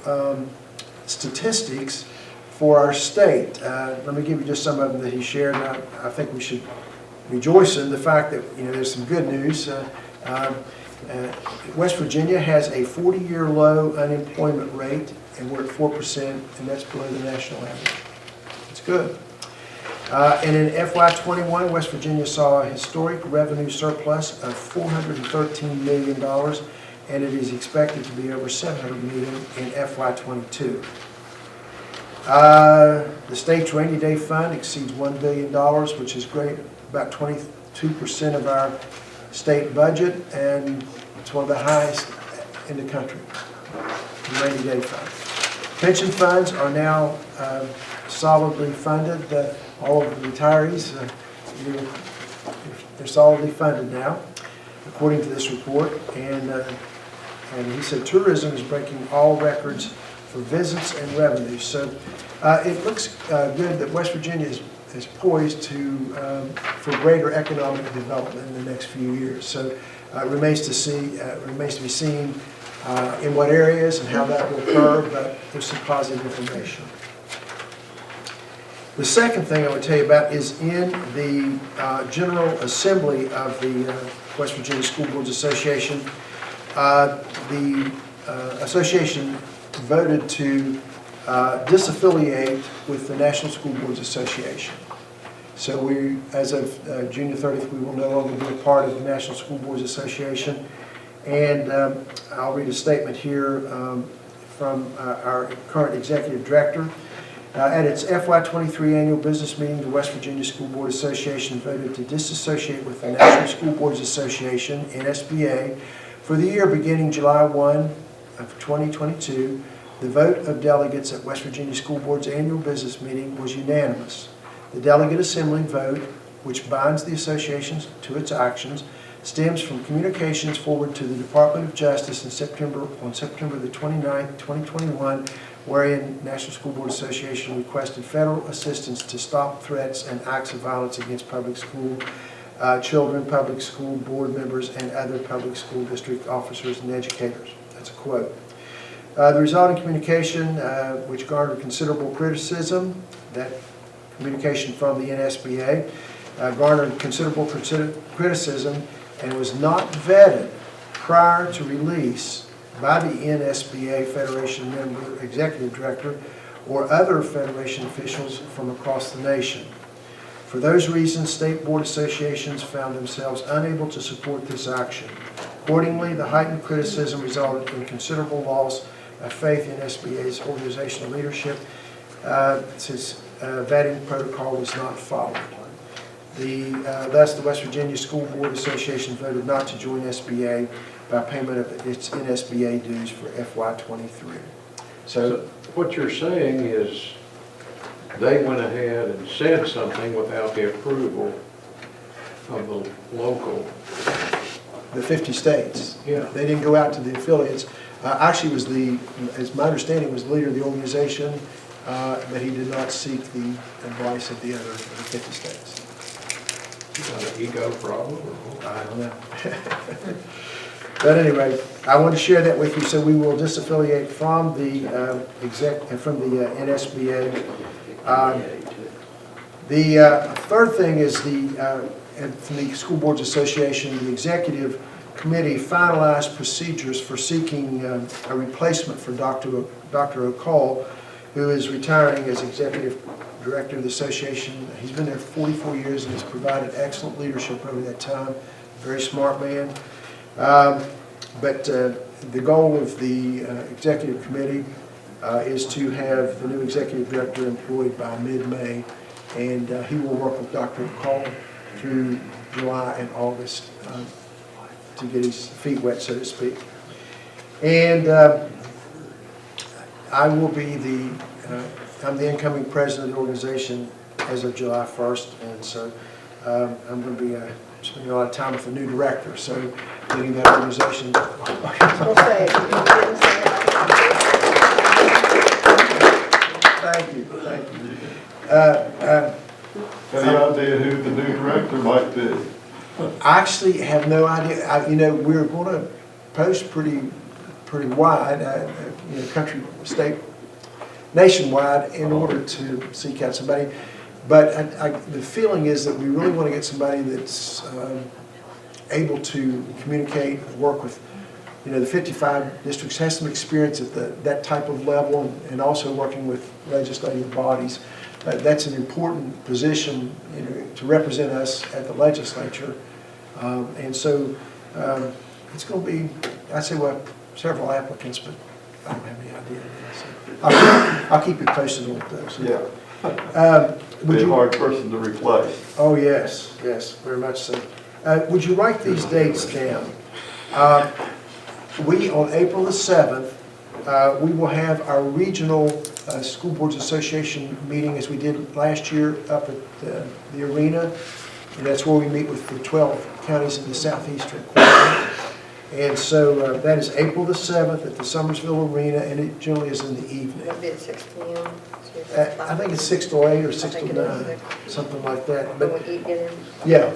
statistics for our state. Let me give you just some of them that he shared. I think we should rejoice in the fact that there's some good news. West Virginia has a 40-year low unemployment rate, and we're at 4%, and that's below the national average. It's good. And in FY21, West Virginia saw a historic revenue surplus of $413 million, and it is expected to be over $700 million in FY22. The state's rainy day fund exceeds $1 billion, which is great, about 22% of our state budget, and it's one of the highest in the country, the rainy day fund. Pension funds are now solidly funded. All of the retirees, they're solidly funded now, according to this report. And And he said tourism is breaking all records for visits and revenue. So it looks good that West Virginia is poised for greater economic development in the next few years. So it remains to be seen in what areas and how that will occur, but there's some positive information. The second thing I would tell you about is in the General Assembly of the West Virginia School Boards Association. The association voted to disaffiliate with the National School Boards Association. So we, as of June 30th, we will no longer be a part of the National School Boards Association. And I'll read a statement here from our current executive director. At its FY23 annual business meeting, the West Virginia School Board Association voted to disassociate with the National School Boards Association, NSBA, for the year beginning July 1 of 2022. The vote of delegates at West Virginia School Board's annual business meeting was unanimous. The delegate assembly vote, which binds the association to its actions, stems from communications forwarded to the Department of Justice on September the 29th, 2021, wherein National School Board Association requested federal assistance to stop threats and acts of violence against public school children, public school board members, and other public school district officers and educators. That's a quote. The resulting communication, which garnered considerable criticism, that communication from the NSBA, garnered considerable criticism and was not vetted prior to release by the NSBA Federation member, executive director, or other Federation officials from across the nation. For those reasons, state board associations found themselves unable to support this action. Accordingly, the heightened criticism resulted in considerable loss of faith in SBA's organizational leadership since vetting protocol was not followed. Thus, the West Virginia School Board Association voted not to join SBA by payment of its NSBA dues for FY23. So what you're saying is they went ahead and said something without the approval of the local. The 50 states. Yeah. They didn't go out to the affiliates. Actually, as my understanding, was the leader of the organization, but he did not seek the advice of the other 50 states. Is that an ego problem? Or? I don't know. But anyway, I want to share that with you. So we will disaffiliate from the NSBA. The third thing is from the School Boards Association, the executive committee finalized procedures for seeking a replacement for Dr. O'Call, who is retiring as executive director of the association. He's been there 44 years and has provided excellent leadership over that time. Very smart man. But the goal of the executive committee is to have the new executive director employed by mid-May, and he will work with Dr. O'Call through July and August to get his feet wet, so to speak. And I will be I'm the incoming president of the organization as of July 1st, and so I'm going to be spending a lot of time with the new director, so getting that organization. Thank you. Any idea who the new director might be? I actually have no idea. We're going to post pretty wide, country, state, nationwide, in order to seek out somebody. But the feeling is that we really want to get somebody that's able to communicate, work with, the 55 districts, has some experience at that type of level, and also working with legislative bodies. That's an important position, to represent us at the legislature. And so it's going to be, I'd say, several applicants, but I don't have any idea. So I'll keep you posted on those. Yeah. Would be a hard person to replace. Oh, yes, very much so. Would you write these dates down? On April the 7th, we will have our regional School Boards Association meeting, as we did last year, up at the arena. And that's where we meet with the 12 counties in the southeastern quarter. And so that is April the 7th at the Summersville Arena, and it generally is in the evening. It'll be at 6 p.m. I think it's 6 to 8 or 6 I think to it is 9, 6. something like that. When But we eat dinner. yeah.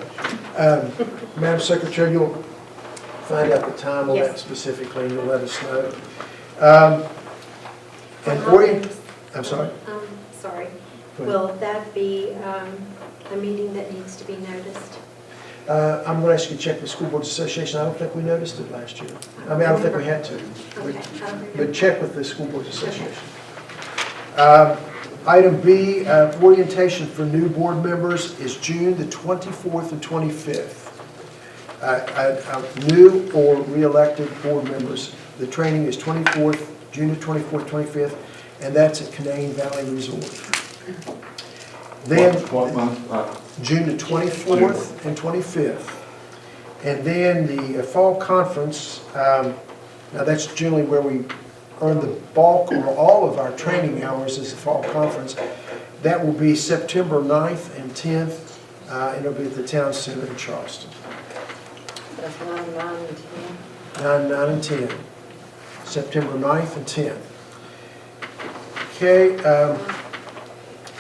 Madam Secretary, you'll find out the time on that Yes. specifically, and you'll let us know. And I'm sorry? Sorry. Go ahead. Will that be a meeting that needs to be noticed? I'm going to ask you to check with School Boards Association. I don't think we noticed it last year. I mean, I don't think we had to. Okay. But check with the School Boards Association. Item B, orientation for new board members is June the 24th and 25th. New or re-elected board members. The training is June the 24th, 25th, and that's at Canaan Valley Resort. Then, What month? June the 24th and 25th. And then the fall conference, now that's generally where we earn the bulk or all of our training hours is the fall conference. That will be September 9th and 10th, and it'll be at the Town Center in Charleston. That's 9, 9, and 10. 9, 9, and 10. September 9th and 10th. Okay,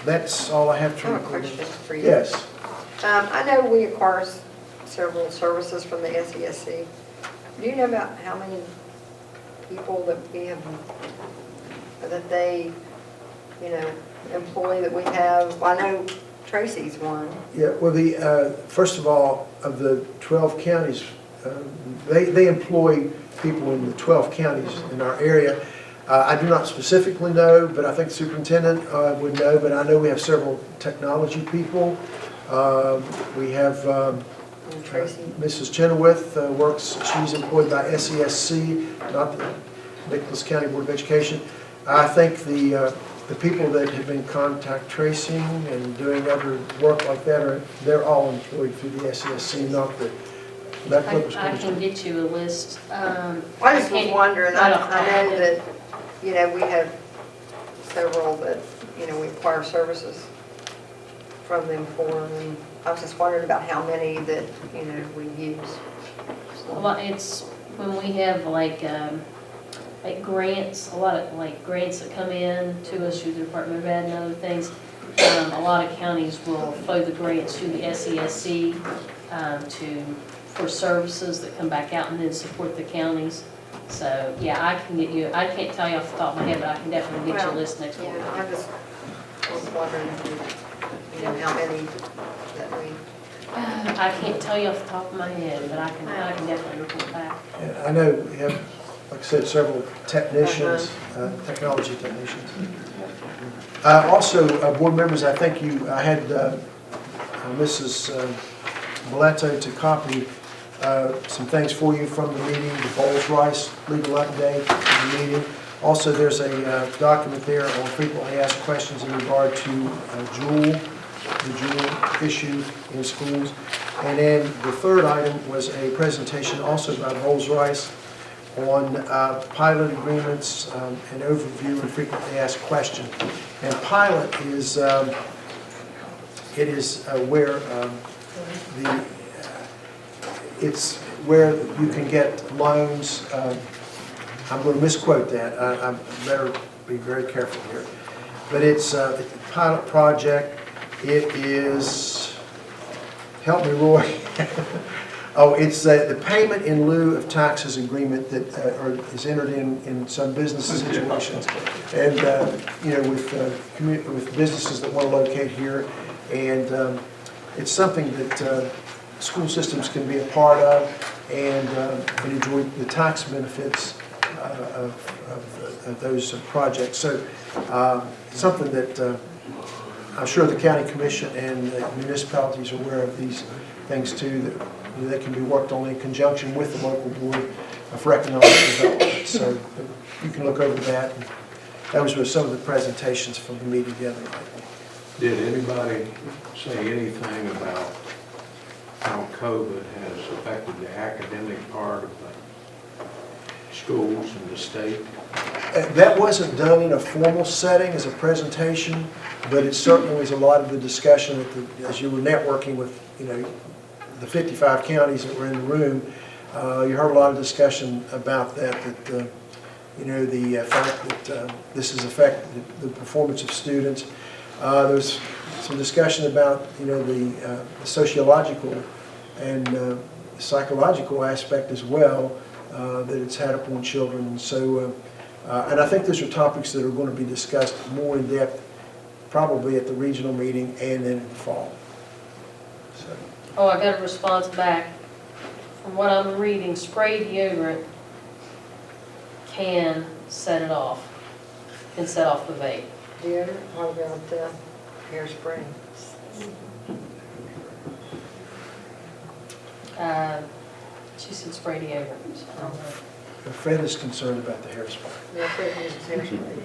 that's all I have to I have a report. question for you. Yes. I know we acquire several services from the SESC. Do you know about how many people that we have, that they, employ that we have? Well, I know Tracy's one. Yeah, well, first of all, of the 12 counties, they employ people in the 12 counties in our area. I do not specifically know, but I think the superintendent would know, but I know we have several technology people. We have Tracy. Mrs. Chenoweth works, she's employed by SESC, not the Nicholas County Board of Education. I think the people that have been contact tracing and doing other work like that, they're all employed through the SESC, not the, I can get you a list. I just was wondering, I know that, we have several that, we acquire services from them for, and I was just wondering about how many that, we use. Well, it's when we have like grants, a lot of like grants that come in to us through the Department of Ed and other things. A lot of counties will flow the grants to the SESC for services that come back out and then support the counties. So, yeah, I can't tell you off the top of my head, but I can definitely get you a list next week. Yeah, I just was wondering, how many that we. I can't tell you off the top of my head, but I can definitely report back. Yeah, I know we have, like I said, several technicians, technology technicians. Also, board members, I think I had Mrs. Mileto to copy some things for you from the meeting, the Bowles-Rice legal update from the meeting. Also, there's a document there on frequently asked questions in regard to the Juul issue in schools. And then the third item was a presentation also by Bowles-Rice on pilot agreements, an overview and frequently asked questions. And pilot is where it's where you can get loans. I'm going to misquote that. I better be very careful here. But it's a pilot project. It is, help me, Roy. Oh, it's the payment in lieu of taxes agreement that is entered in some business situations, and with businesses that want to locate here, and it's something that school systems can be a part of and enjoy the tax benefits of those projects. So something that I'm sure the county commission and the municipalities are aware of these things too, that can be worked on in conjunction with the local board of economic development. So you can look over that. Those were some of the presentations from the meeting the other night. Did anybody say anything about how COVID has affected the academic part of the schools and the state? That wasn't done in a formal setting as a presentation, but it certainly was a lot of the discussion as you were networking with, the 55 counties that were in the room. You heard a lot of discussion about that, the fact that this has affected the performance of students. There's some discussion about, the sociological and psychological aspect as well that it's had upon children. And so, and I think those are topics that are going to be discussed more in depth, probably at the regional meeting and then in the fall. So. Oh, I got a response back. From what I'm reading, spray deodorant can set it off, can set off the vape. Deodorant, what about hairspray? She said spray deodorant. So I don't know. Fred is concerned about the hairspray. Yeah, Fred uses hairspray.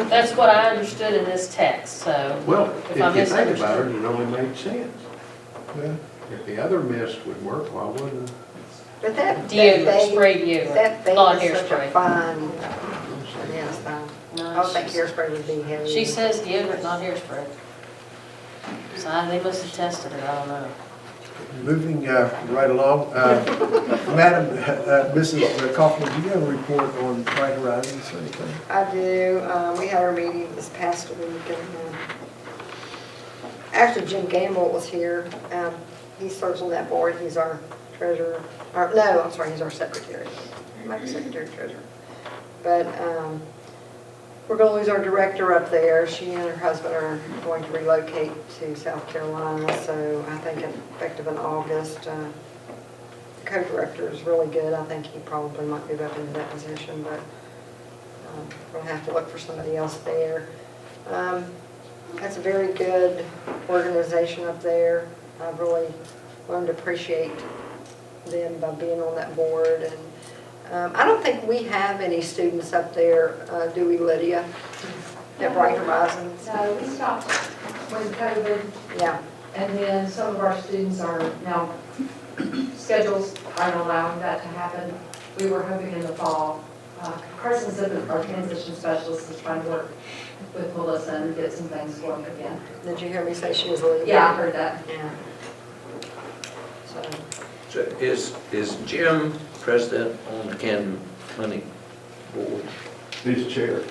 That's what I understood in this text, so. Well, if I you think misunderstood- about it, it only made sense. Yeah. If the other mist would work, why wouldn't it? But that Deodorant, vape- spray deodorant, That not vape is such a hairspray. fine, yeah, it's fine. No, I would think she's- hairspray would be heavy. She says deodorant, not hairspray. So they must have tested it, I don't know. Moving right along, Madam, Mrs. Kaufman, do you have a report on Bright Horizons or anything? I do. We had our meeting this past week, and actually Jim Gamble was here. He serves on that board. He's our treasurer. No, I'm sorry, he's our secretary. Maybe secretary treasurer. But we're going to lose our director up there. She and her husband are going to relocate to South Carolina, so I think effective in August. The co-director is really good. I think he probably might move up into that position, but we'll have to look for somebody else there. That's a very good organization up there. I've really learned to appreciate them by being on that board. And I don't think we have any students up there, do we, Lydia, at Bright Horizons? No, we stopped when COVID, Yeah. and then some of our students are now, schedules aren't allowing that to happen. We were hoping in the fall. Carson said that our transition specialist is trying to work with Melissa and get some things going again. Did you hear me say she was leaving? Yeah, I heard that. Yeah. So is Jim president on the Canton Money Board? He's chair.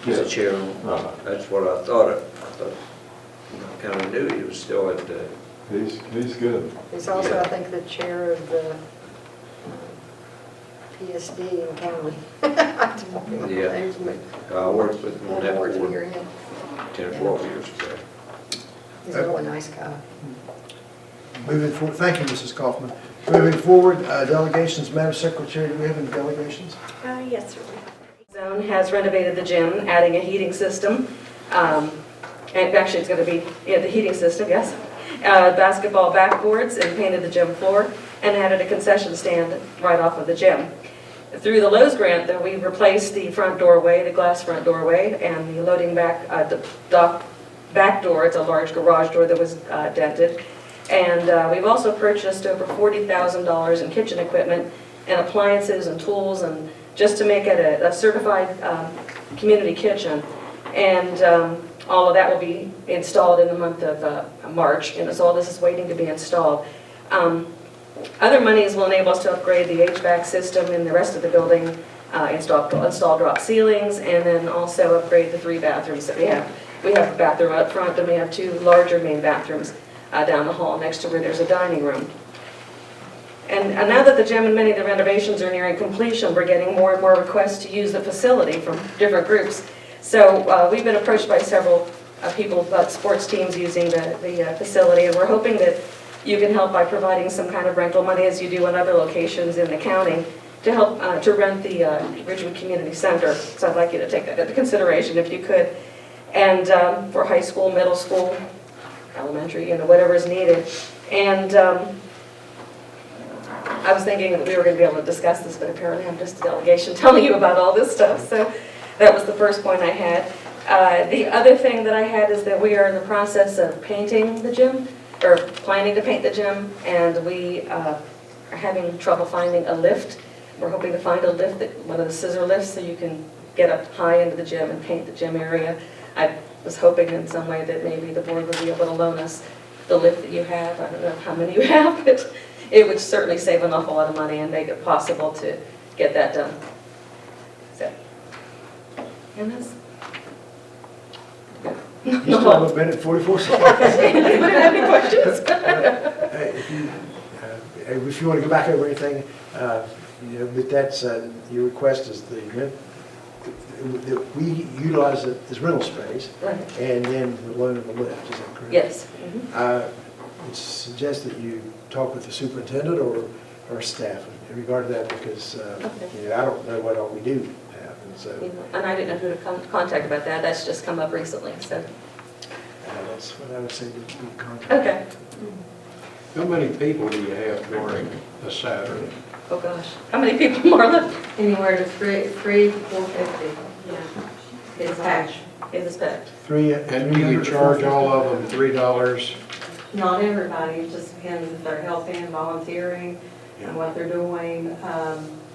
He's a chair on, that's what I thought. I thought, kind of knew he was still at the. He's good. He's also, I think, the chair of the PSD in county. Yeah. I worked with him on that board Board. 10 or 12 years ago. He's a really nice guy. Moving forward, thank you, Mrs. Kaufman. Moving forward, delegations, Madam Secretary, do we have any delegations? Yes, sir. Zone has renovated the gym, adding a heating system. And actually, it's going to be the heating system, yes. Basketball backboards and painted the gym floor and added a concession stand right off of the gym. Through the Lowe's grant, though, we replaced the front doorway, the glass front doorway, and the loading back, the dock back door. It's a large garage door that was dented. And we've also purchased over $40,000 in kitchen equipment and appliances and tools, and just to make it a certified community kitchen. And all of that will be installed in the month of March, and so all this is waiting to be installed. Other monies will enable us to upgrade the HVAC system in the rest of the building, install drop ceilings, and then also upgrade the 3 bathrooms that we have. We have a bathroom up front, and we have 2 larger main bathrooms down the hall next to where there's a dining room. And now that the gym and many of the renovations are nearing completion, we're getting more and more requests to use the facility from different groups. So we've been approached by several people about sports teams using the facility, and we're hoping that you can help by providing some kind of rental money, as you do in other locations in the county, to help to rent the Richmond Community Center. So I'd like you to take that into consideration if you could. And for high school, middle school, elementary, whatever is needed. And I was thinking that we were going to be able to discuss this, but apparently I'm just a delegation telling you about all this stuff. So that was the first point I had. The other thing that I had is that we are in the process of painting the gym, or planning to paint the gym, and we are having trouble finding a lift. We're hoping to find a lift, one of the scissor lifts, so you can get up high into the gym and paint the gym area. I was hoping in some way that maybe the board would be able to loan us the lift that you have. I don't know how many you have, but it would certainly save an awful lot of money and make it possible to get that done. So, and that's. You still have a minute 44 seconds. Anybody have any questions? If you want to go back over anything, but that's, your request is that we utilize it as rental space, Right. and then the loan of the lift, is that correct? Yes. I would suggest that you talk with the superintendent or staff in regard to that, because I don't know what all we do have, and so. And I didn't know who to contact about that. That's just come up recently, so. That's what I would say to contact. Okay. How many people do you have during a Saturday? Oh, gosh. How many people, Marla? Anywhere to 3 to 450. Yeah. It's packed. It is packed. And do you charge all of them $3? Not everybody, it just depends if they're helping, volunteering, and what they're doing.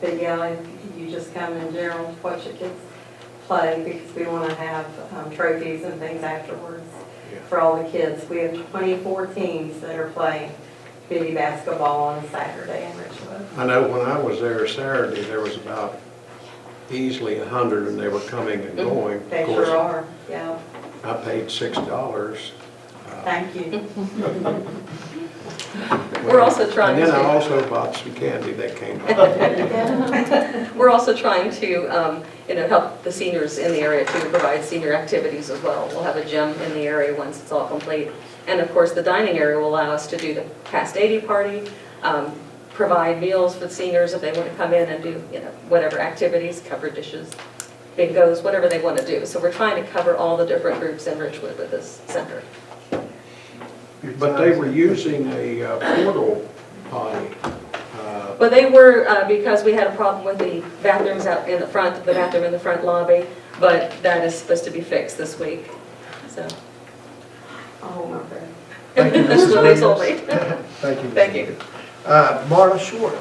But yeah, if you just come in general to watch the kids play, because we want to have trophies and things afterwards for all the kids. We have 24 teams that are playing bitty basketball on Saturday in Richwood. I know when I was there Saturday, there was about easily 100, and they were coming and going. They Of course, sure are, yeah. I paid $6. Thank you. We're also trying to. And then I also bought some candy that came out. We're also trying to, help the seniors in the area to provide senior activities as well. We'll have a gym in the area once it's all complete. And of course, the dining area will allow us to do the past 80 party, provide meals for the seniors if they want to come in and do, whatever activities, cover dishes, bingos, whatever they want to do. So we're trying to cover all the different groups in Richwood with this center. But they were using a portal potty. But they were, because we had a problem with the bathrooms out in the front, the bathroom in the front lobby, but that is supposed to be fixed this week, so. Oh, my God. Thank you, That's Mrs. what they told me. Williams. Thank you. Thank you. Marla Short.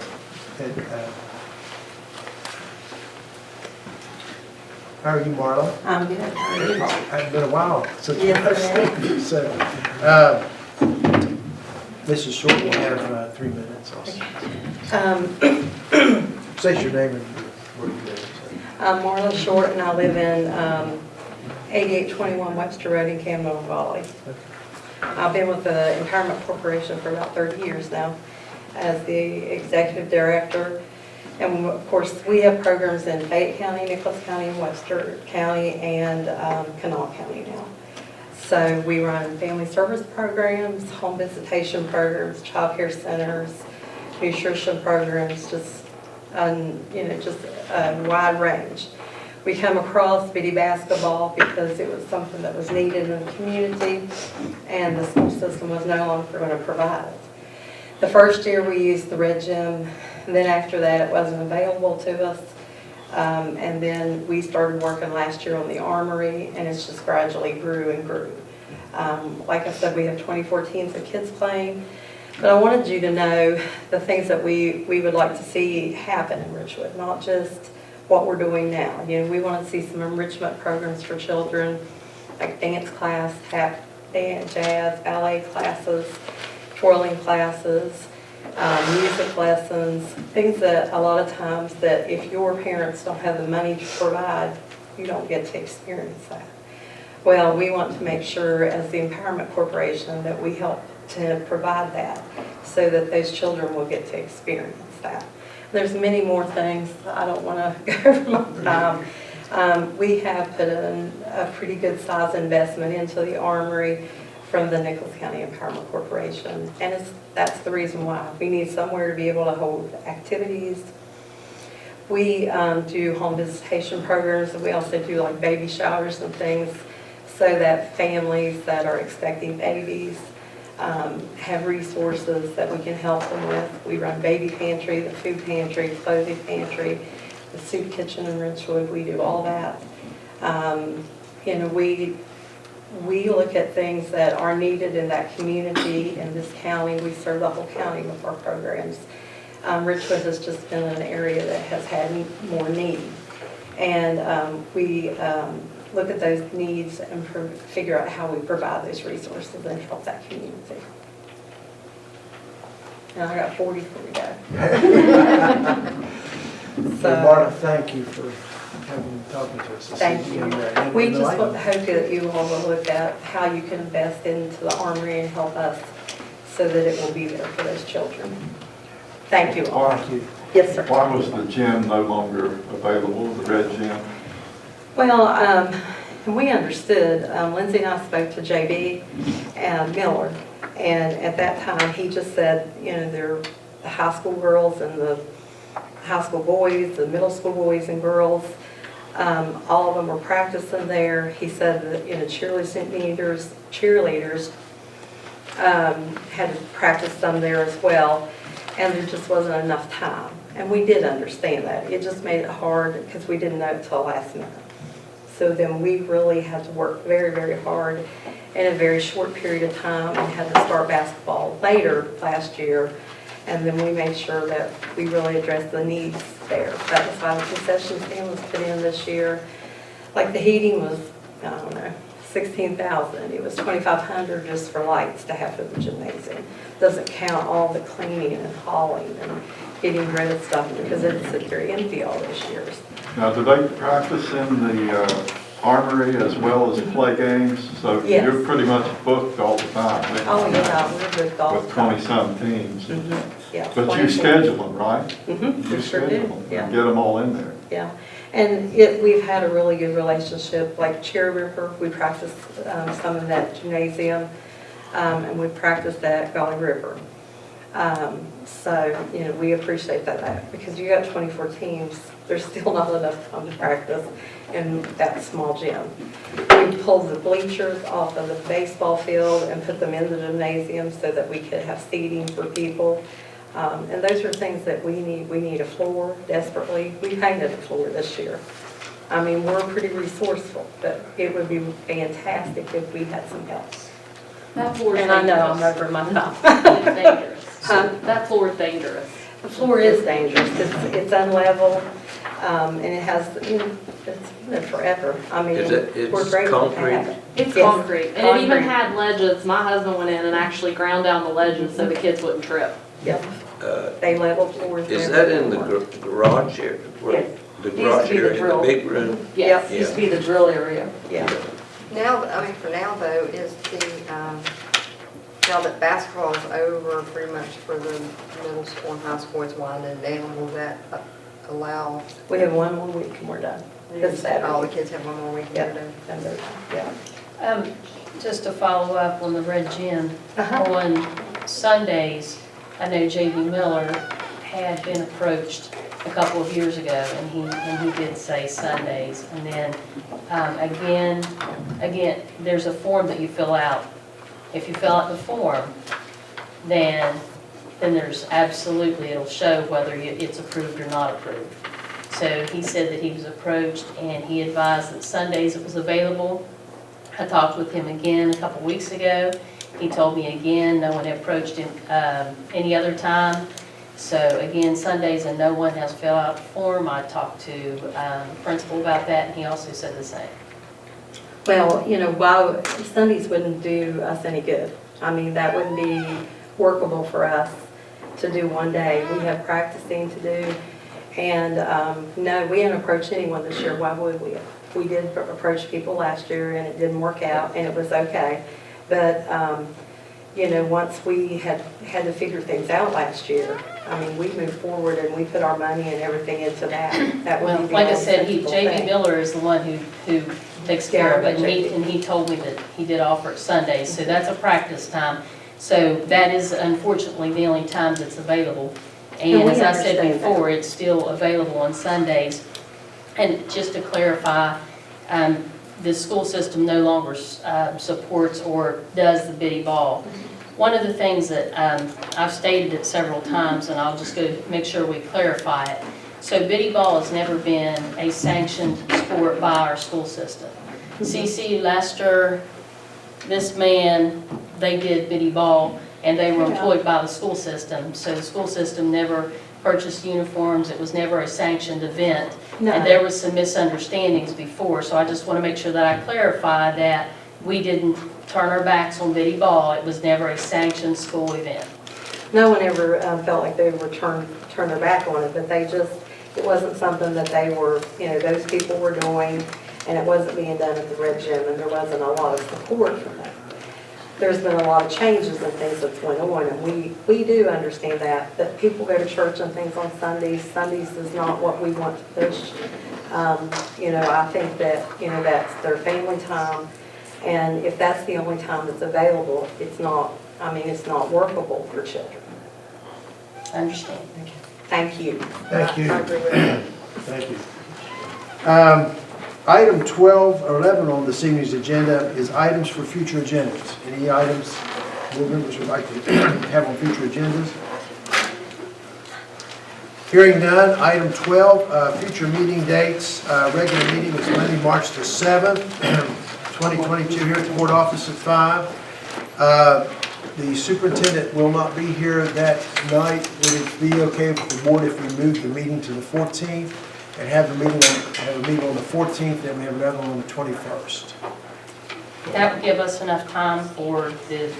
How are you, Marla? I'm good. How are you? It's been a while since Yes, so, Mrs. Short will have 3 minutes also. Say your name and where you live. I'm Marla Short, and I live in 8821 Webster Road in Camden Valley. I've been with the Empowerment Corporation for about 30 years now as the executive director. And of course, we have programs in Fayette County, Nicholas County, Webster County, and Kanawha County now. So we run family service programs, home visitation programs, child care centers, nutrition programs, just a wide range. We come across bitty basketball because it was something that was needed in the community, and the school system was no longer going to provide it. The first year we used the red gym, and then after that it wasn't available to us. And then we started working last year on the armory, and it's just gradually grew and grew. Like I said, we have 24 teams of kids playing, but I wanted you to know the things that we would like to see happen in Richwood, not just what we're doing now. We want to see some enrichment programs for children, like dance class, tap, dance, jazz, ballet classes, twirling classes, music lessons, things that a lot of times that if your parents don't have the money to provide, you don't get to experience that. Well, we want to make sure as the Empowerment Corporation that we help to provide that so that those children will get to experience that. There's many more things. I don't want to go over my time. We have put in a pretty good size investment into the armory from the Nicholas County Empowerment Corporation, and that's the reason why. We need somewhere to be able to hold activities. We do home visitation programs, and we also do like baby showers and things so that families that are expecting babies have resources that we can help them with. We run baby pantry, the food pantry, clothing pantry, the soup kitchen in Richwood. We do all that. We look at things that are needed in that community, in this county. We serve the whole county with our programs. Richwood has just been an area that has had more need. And we look at those needs and figure out how we provide those resources and help that community. And I got 40 for you guys. Well, Marta, thank you for talking to us. this Thank evening. you. And We the just light- hope that you all will look at how you can invest into the armory and help us so that it will be there for those children. Thank you all. Thank you. Yes, sir. Why was the gym no longer available, the red gym? Well, and we understood, Lindsay and I spoke to JB and Miller, and at that time, he just said, you know, they're the high school girls and the high school boys, the middle school boys and girls, all of them were practicing there. He said that, you know, cheerleaders had to practice some there as well, and there just wasn't enough time. And we did understand that. It just made it hard because we didn't know it till last minute. So then we really had to work very, very hard in a very short period of time and had to start basketball later last year. And then we made sure that we really addressed the needs there. That was why the concession stand was put in this year. Like the heating was, I don't know, $16,000. It was $2,500 just for lights to have for the gymnasium. Doesn't count all the cleaning and hauling and getting rid of stuff because it's very empty all those years. Now, do they practice in the armory as well as play games? So Yes. you're pretty much booked all the time? Oh, yeah, we're good golf. With 20-some teams. Yeah. But you 24. schedule them, right? Mm-hmm, You we sure schedule do, them yeah. and get them all in there. Yeah, and we've had a really good relationship, like Cherry River, we practiced some in that gymnasium, and we practiced at Valley River. So, you know, we appreciate that, because you got 24 teams, there's still not enough time to practice in that small gym. We pulled the bleachers off of the baseball field and put them in the gymnasium so that we could have seating for people. And those are things that we need. We need a floor desperately. We painted the floor this year. I mean, we're pretty resourceful, but it would be fantastic if we had some help. That floor is And I know I'm dangerous. over my top. It's dangerous. Huh? That floor is dangerous. The floor is dangerous. It's unlevel, and it has, you know, it's been there forever. I mean, It's we're grateful to have concrete? it. It's Yes, concrete, and it even concrete. had ledges. My husband went in and actually ground down the ledges so the kids wouldn't trip. Yep, Uh, they leveled floors. Is and that in the everything. garage area? Yes. The Used to garage be the area, in the drill. big room? Yes, used to be the drill area. Yeah. Now, I mean, for now though, is the, now that basketball is over pretty much for the middle school and high school is winding down, will that allow? We have one more week and we're done. This Saturday. All the kids have one more week Yeah. to do. And they're done. Yeah. Just to follow up on the red gym, Uh-huh. on Sundays, I know J.B. Miller had been approached a couple of years ago, and he did say Sundays. And then, again, there's a form that you fill out. If you fill out the form, then there's absolutely, it'll show whether it's approved or not approved. So he said that he was approached, and he advised that Sundays it was available. I talked with him again a couple weeks ago. He told me again, no one had approached him any other time. So again, Sundays, and no one has filled out the form. I talked to the principal about that, and he also said the same. Well, you know, while Sundays wouldn't do us any good. I mean, that wouldn't be workable for us to do one day. We have practicing to do. And no, we didn't approach anyone this year. Why would we? We did approach people last year and it didn't work out and it was okay. But, you know, once we had to figure things out last year, I mean, we moved forward and we put our money and everything into that. That would Well, be the like I only said, sensible J.B. thing. Miller is the one who takes care of it, Yeah, and he told me that he did offer it Sundays, so that's a practice time. So that is unfortunately the only time that's available. And we as I said understand that. before, it's still available on Sundays. And just to clarify, the school system no longer supports or does the biddy ball. One of the things that I've stated it several times, and I'll just go make sure we clarify it. So biddy ball has never been a sanctioned sport by our school system. CC, Lester, this man, they did biddy ball, and they were employed by the school system. So the school system never purchased uniforms. It was never a sanctioned event. No. And there was some misunderstandings before. So I just want to make sure that I clarify that we didn't turn our backs on biddy ball. It was never a sanctioned school event. no one ever felt like they would turn their back on it, but it wasn't something that they were, those people were doing, and it wasn't being done at the Red Gym, and there wasn't a lot of support from them. There's been a lot of changes and things that's went on, and we do understand that people go to church and things on Sundays. Sundays is not what we want to push. I think that, that's their family time, and if that's the only time that's available, it's not workable for children. I understand. Thank you. Thank you. I agree with that. Thank you. Item 12 or 11 on this evening's agenda is items for future agendas. Any items board members would like to have on future agendas? Hearing none, item 12, future meeting dates. Regular meeting is Monday, March the 7th, 2022 here at the board office at 5. The superintendent will not be here that night. Would it be okay with the board if we moved the meeting to the 14th and have a meeting on the 14th, then we have another one on the 21st? That would give us enough time for everything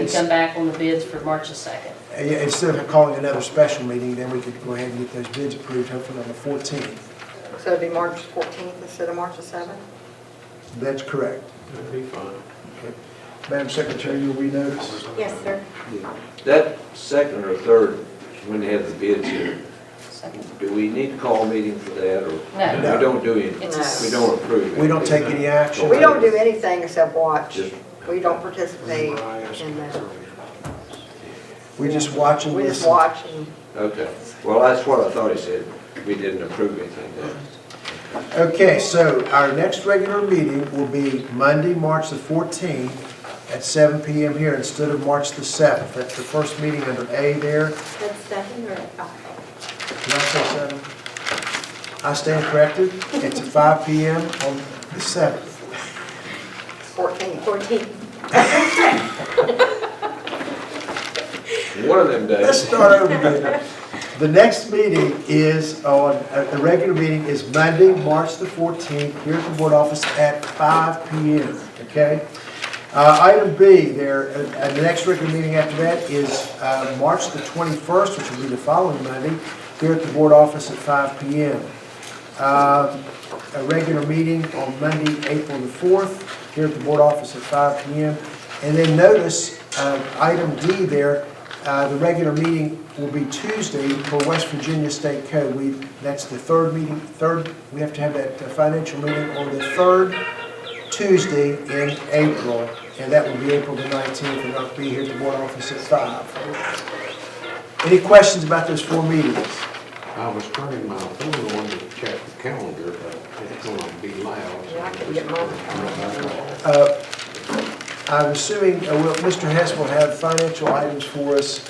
bids. to come back on the bids for March the 2nd. Yeah, instead of calling another special meeting, then we could go ahead and get those bids approved, hopefully on the 14th. So it'd be March 14th instead of March the 7th? That's correct. That'd be fine. Okay. Madam Secretary, you'll renotice? Yes, sir. That second or third, when they have the bids here, do we need to call a meeting for that, or No. we don't do anything? It's We don't approve it? We don't take any action. We don't do anything except watch. Just- We don't participate in that. We just watch and We just listen. watch and Okay, well, that's what I thought he said. We didn't approve anything then. Okay, so our next regular meeting will be Monday, March the 14th at 7 p.m. here instead of March the 7th. That's the first meeting under A there. That's 7 or 5? Did I say 7? I stand corrected. It's at 5 p.m. on the 7th. 14. 14. One of them days. Let's start over again. The next meeting is the regular meeting is Monday, March the 14th, here at the board office at 5 p.m., okay? Item B, the next regular meeting after that is March the 21st, which will be the following Monday, here at the board office at 5 p.m. A regular meeting on Monday, April the 4th, here at the board office at 5 p.m. And then notice, item D there, the regular meeting will be Tuesday for West Virginia State Code. That's the third meeting, we have to have that financial meeting on the third Tuesday in April, and that will be April the 19th, and I'll be here at the board office at 5. Any questions about those 4 meetings? I was turning my phone on to check the calendar, but it's going to be loud. Yeah, I can get mine. I'm assuming Mr. Hess will have financial items for us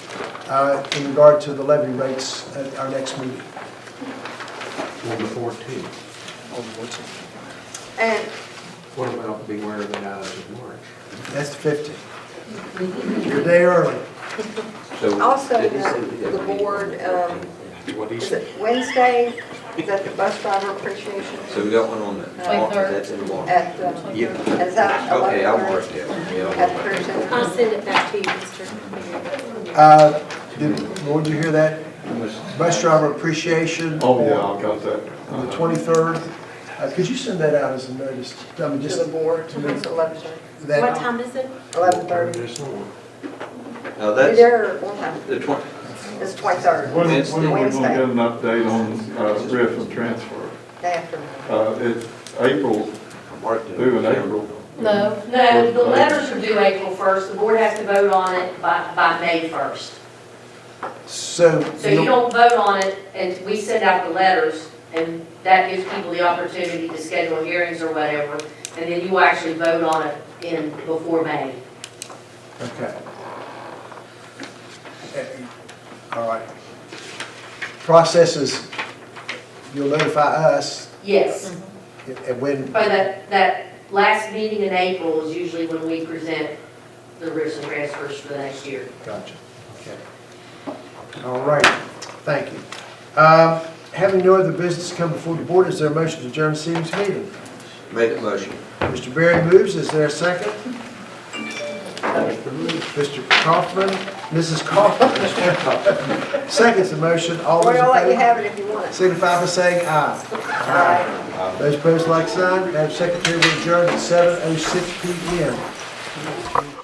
in regard to the levy rates at our next meeting. On the 14th. On the 14th. And What about beware of the eyes of March? That's the 15th. You're a day early. So, also, did he say we got the a meeting? board, What he is said. it Wednesday? Is that the bus driver appreciation? So we got one on the, 23rd. that's in the morning. At, Yeah. is that 11:30? Okay, I'll mark that. Yeah, At I'll the mark Cruise Center? I'll send it back to you, Mr. Did you hear that? Bus driver appreciation. Oh, yeah, I got that. On the 23rd. Could you send that out as a notice? I mean, To just the board, it's 11:30. that. What time is it? 11:30. This one. Now, Be that's there one time. the 20, It's 23rd. When are we Wednesday. going to get an update on RIF and transfer? After. It's April, mark the. due in April. No. No, the letters are due April 1st. The board has to vote on it by May 1st. So So you don't vote on it, and we send out the letters, and that gives people the opportunity to schedule hearings or whatever, and then you will actually vote on it before May. Okay. All right. Process is, you'll notify us, Yes. and when, But that last meeting in April is usually when we present the RIFs and transfers for the next year. gotcha, okay. All right, thank you. Having no other business come before the board, is there a motion to adjourn this evening's meeting? Make a motion. Mr. Berry moves, is there a second? Mr. Kaufman, Mrs. Kaufman. Seconds the motion. All those in Well, I'll let you favor have it if you want it. signify by saying aye. Aye. Those opposed, like sign. Madam Secretary, we adjourn at 7:06 PM.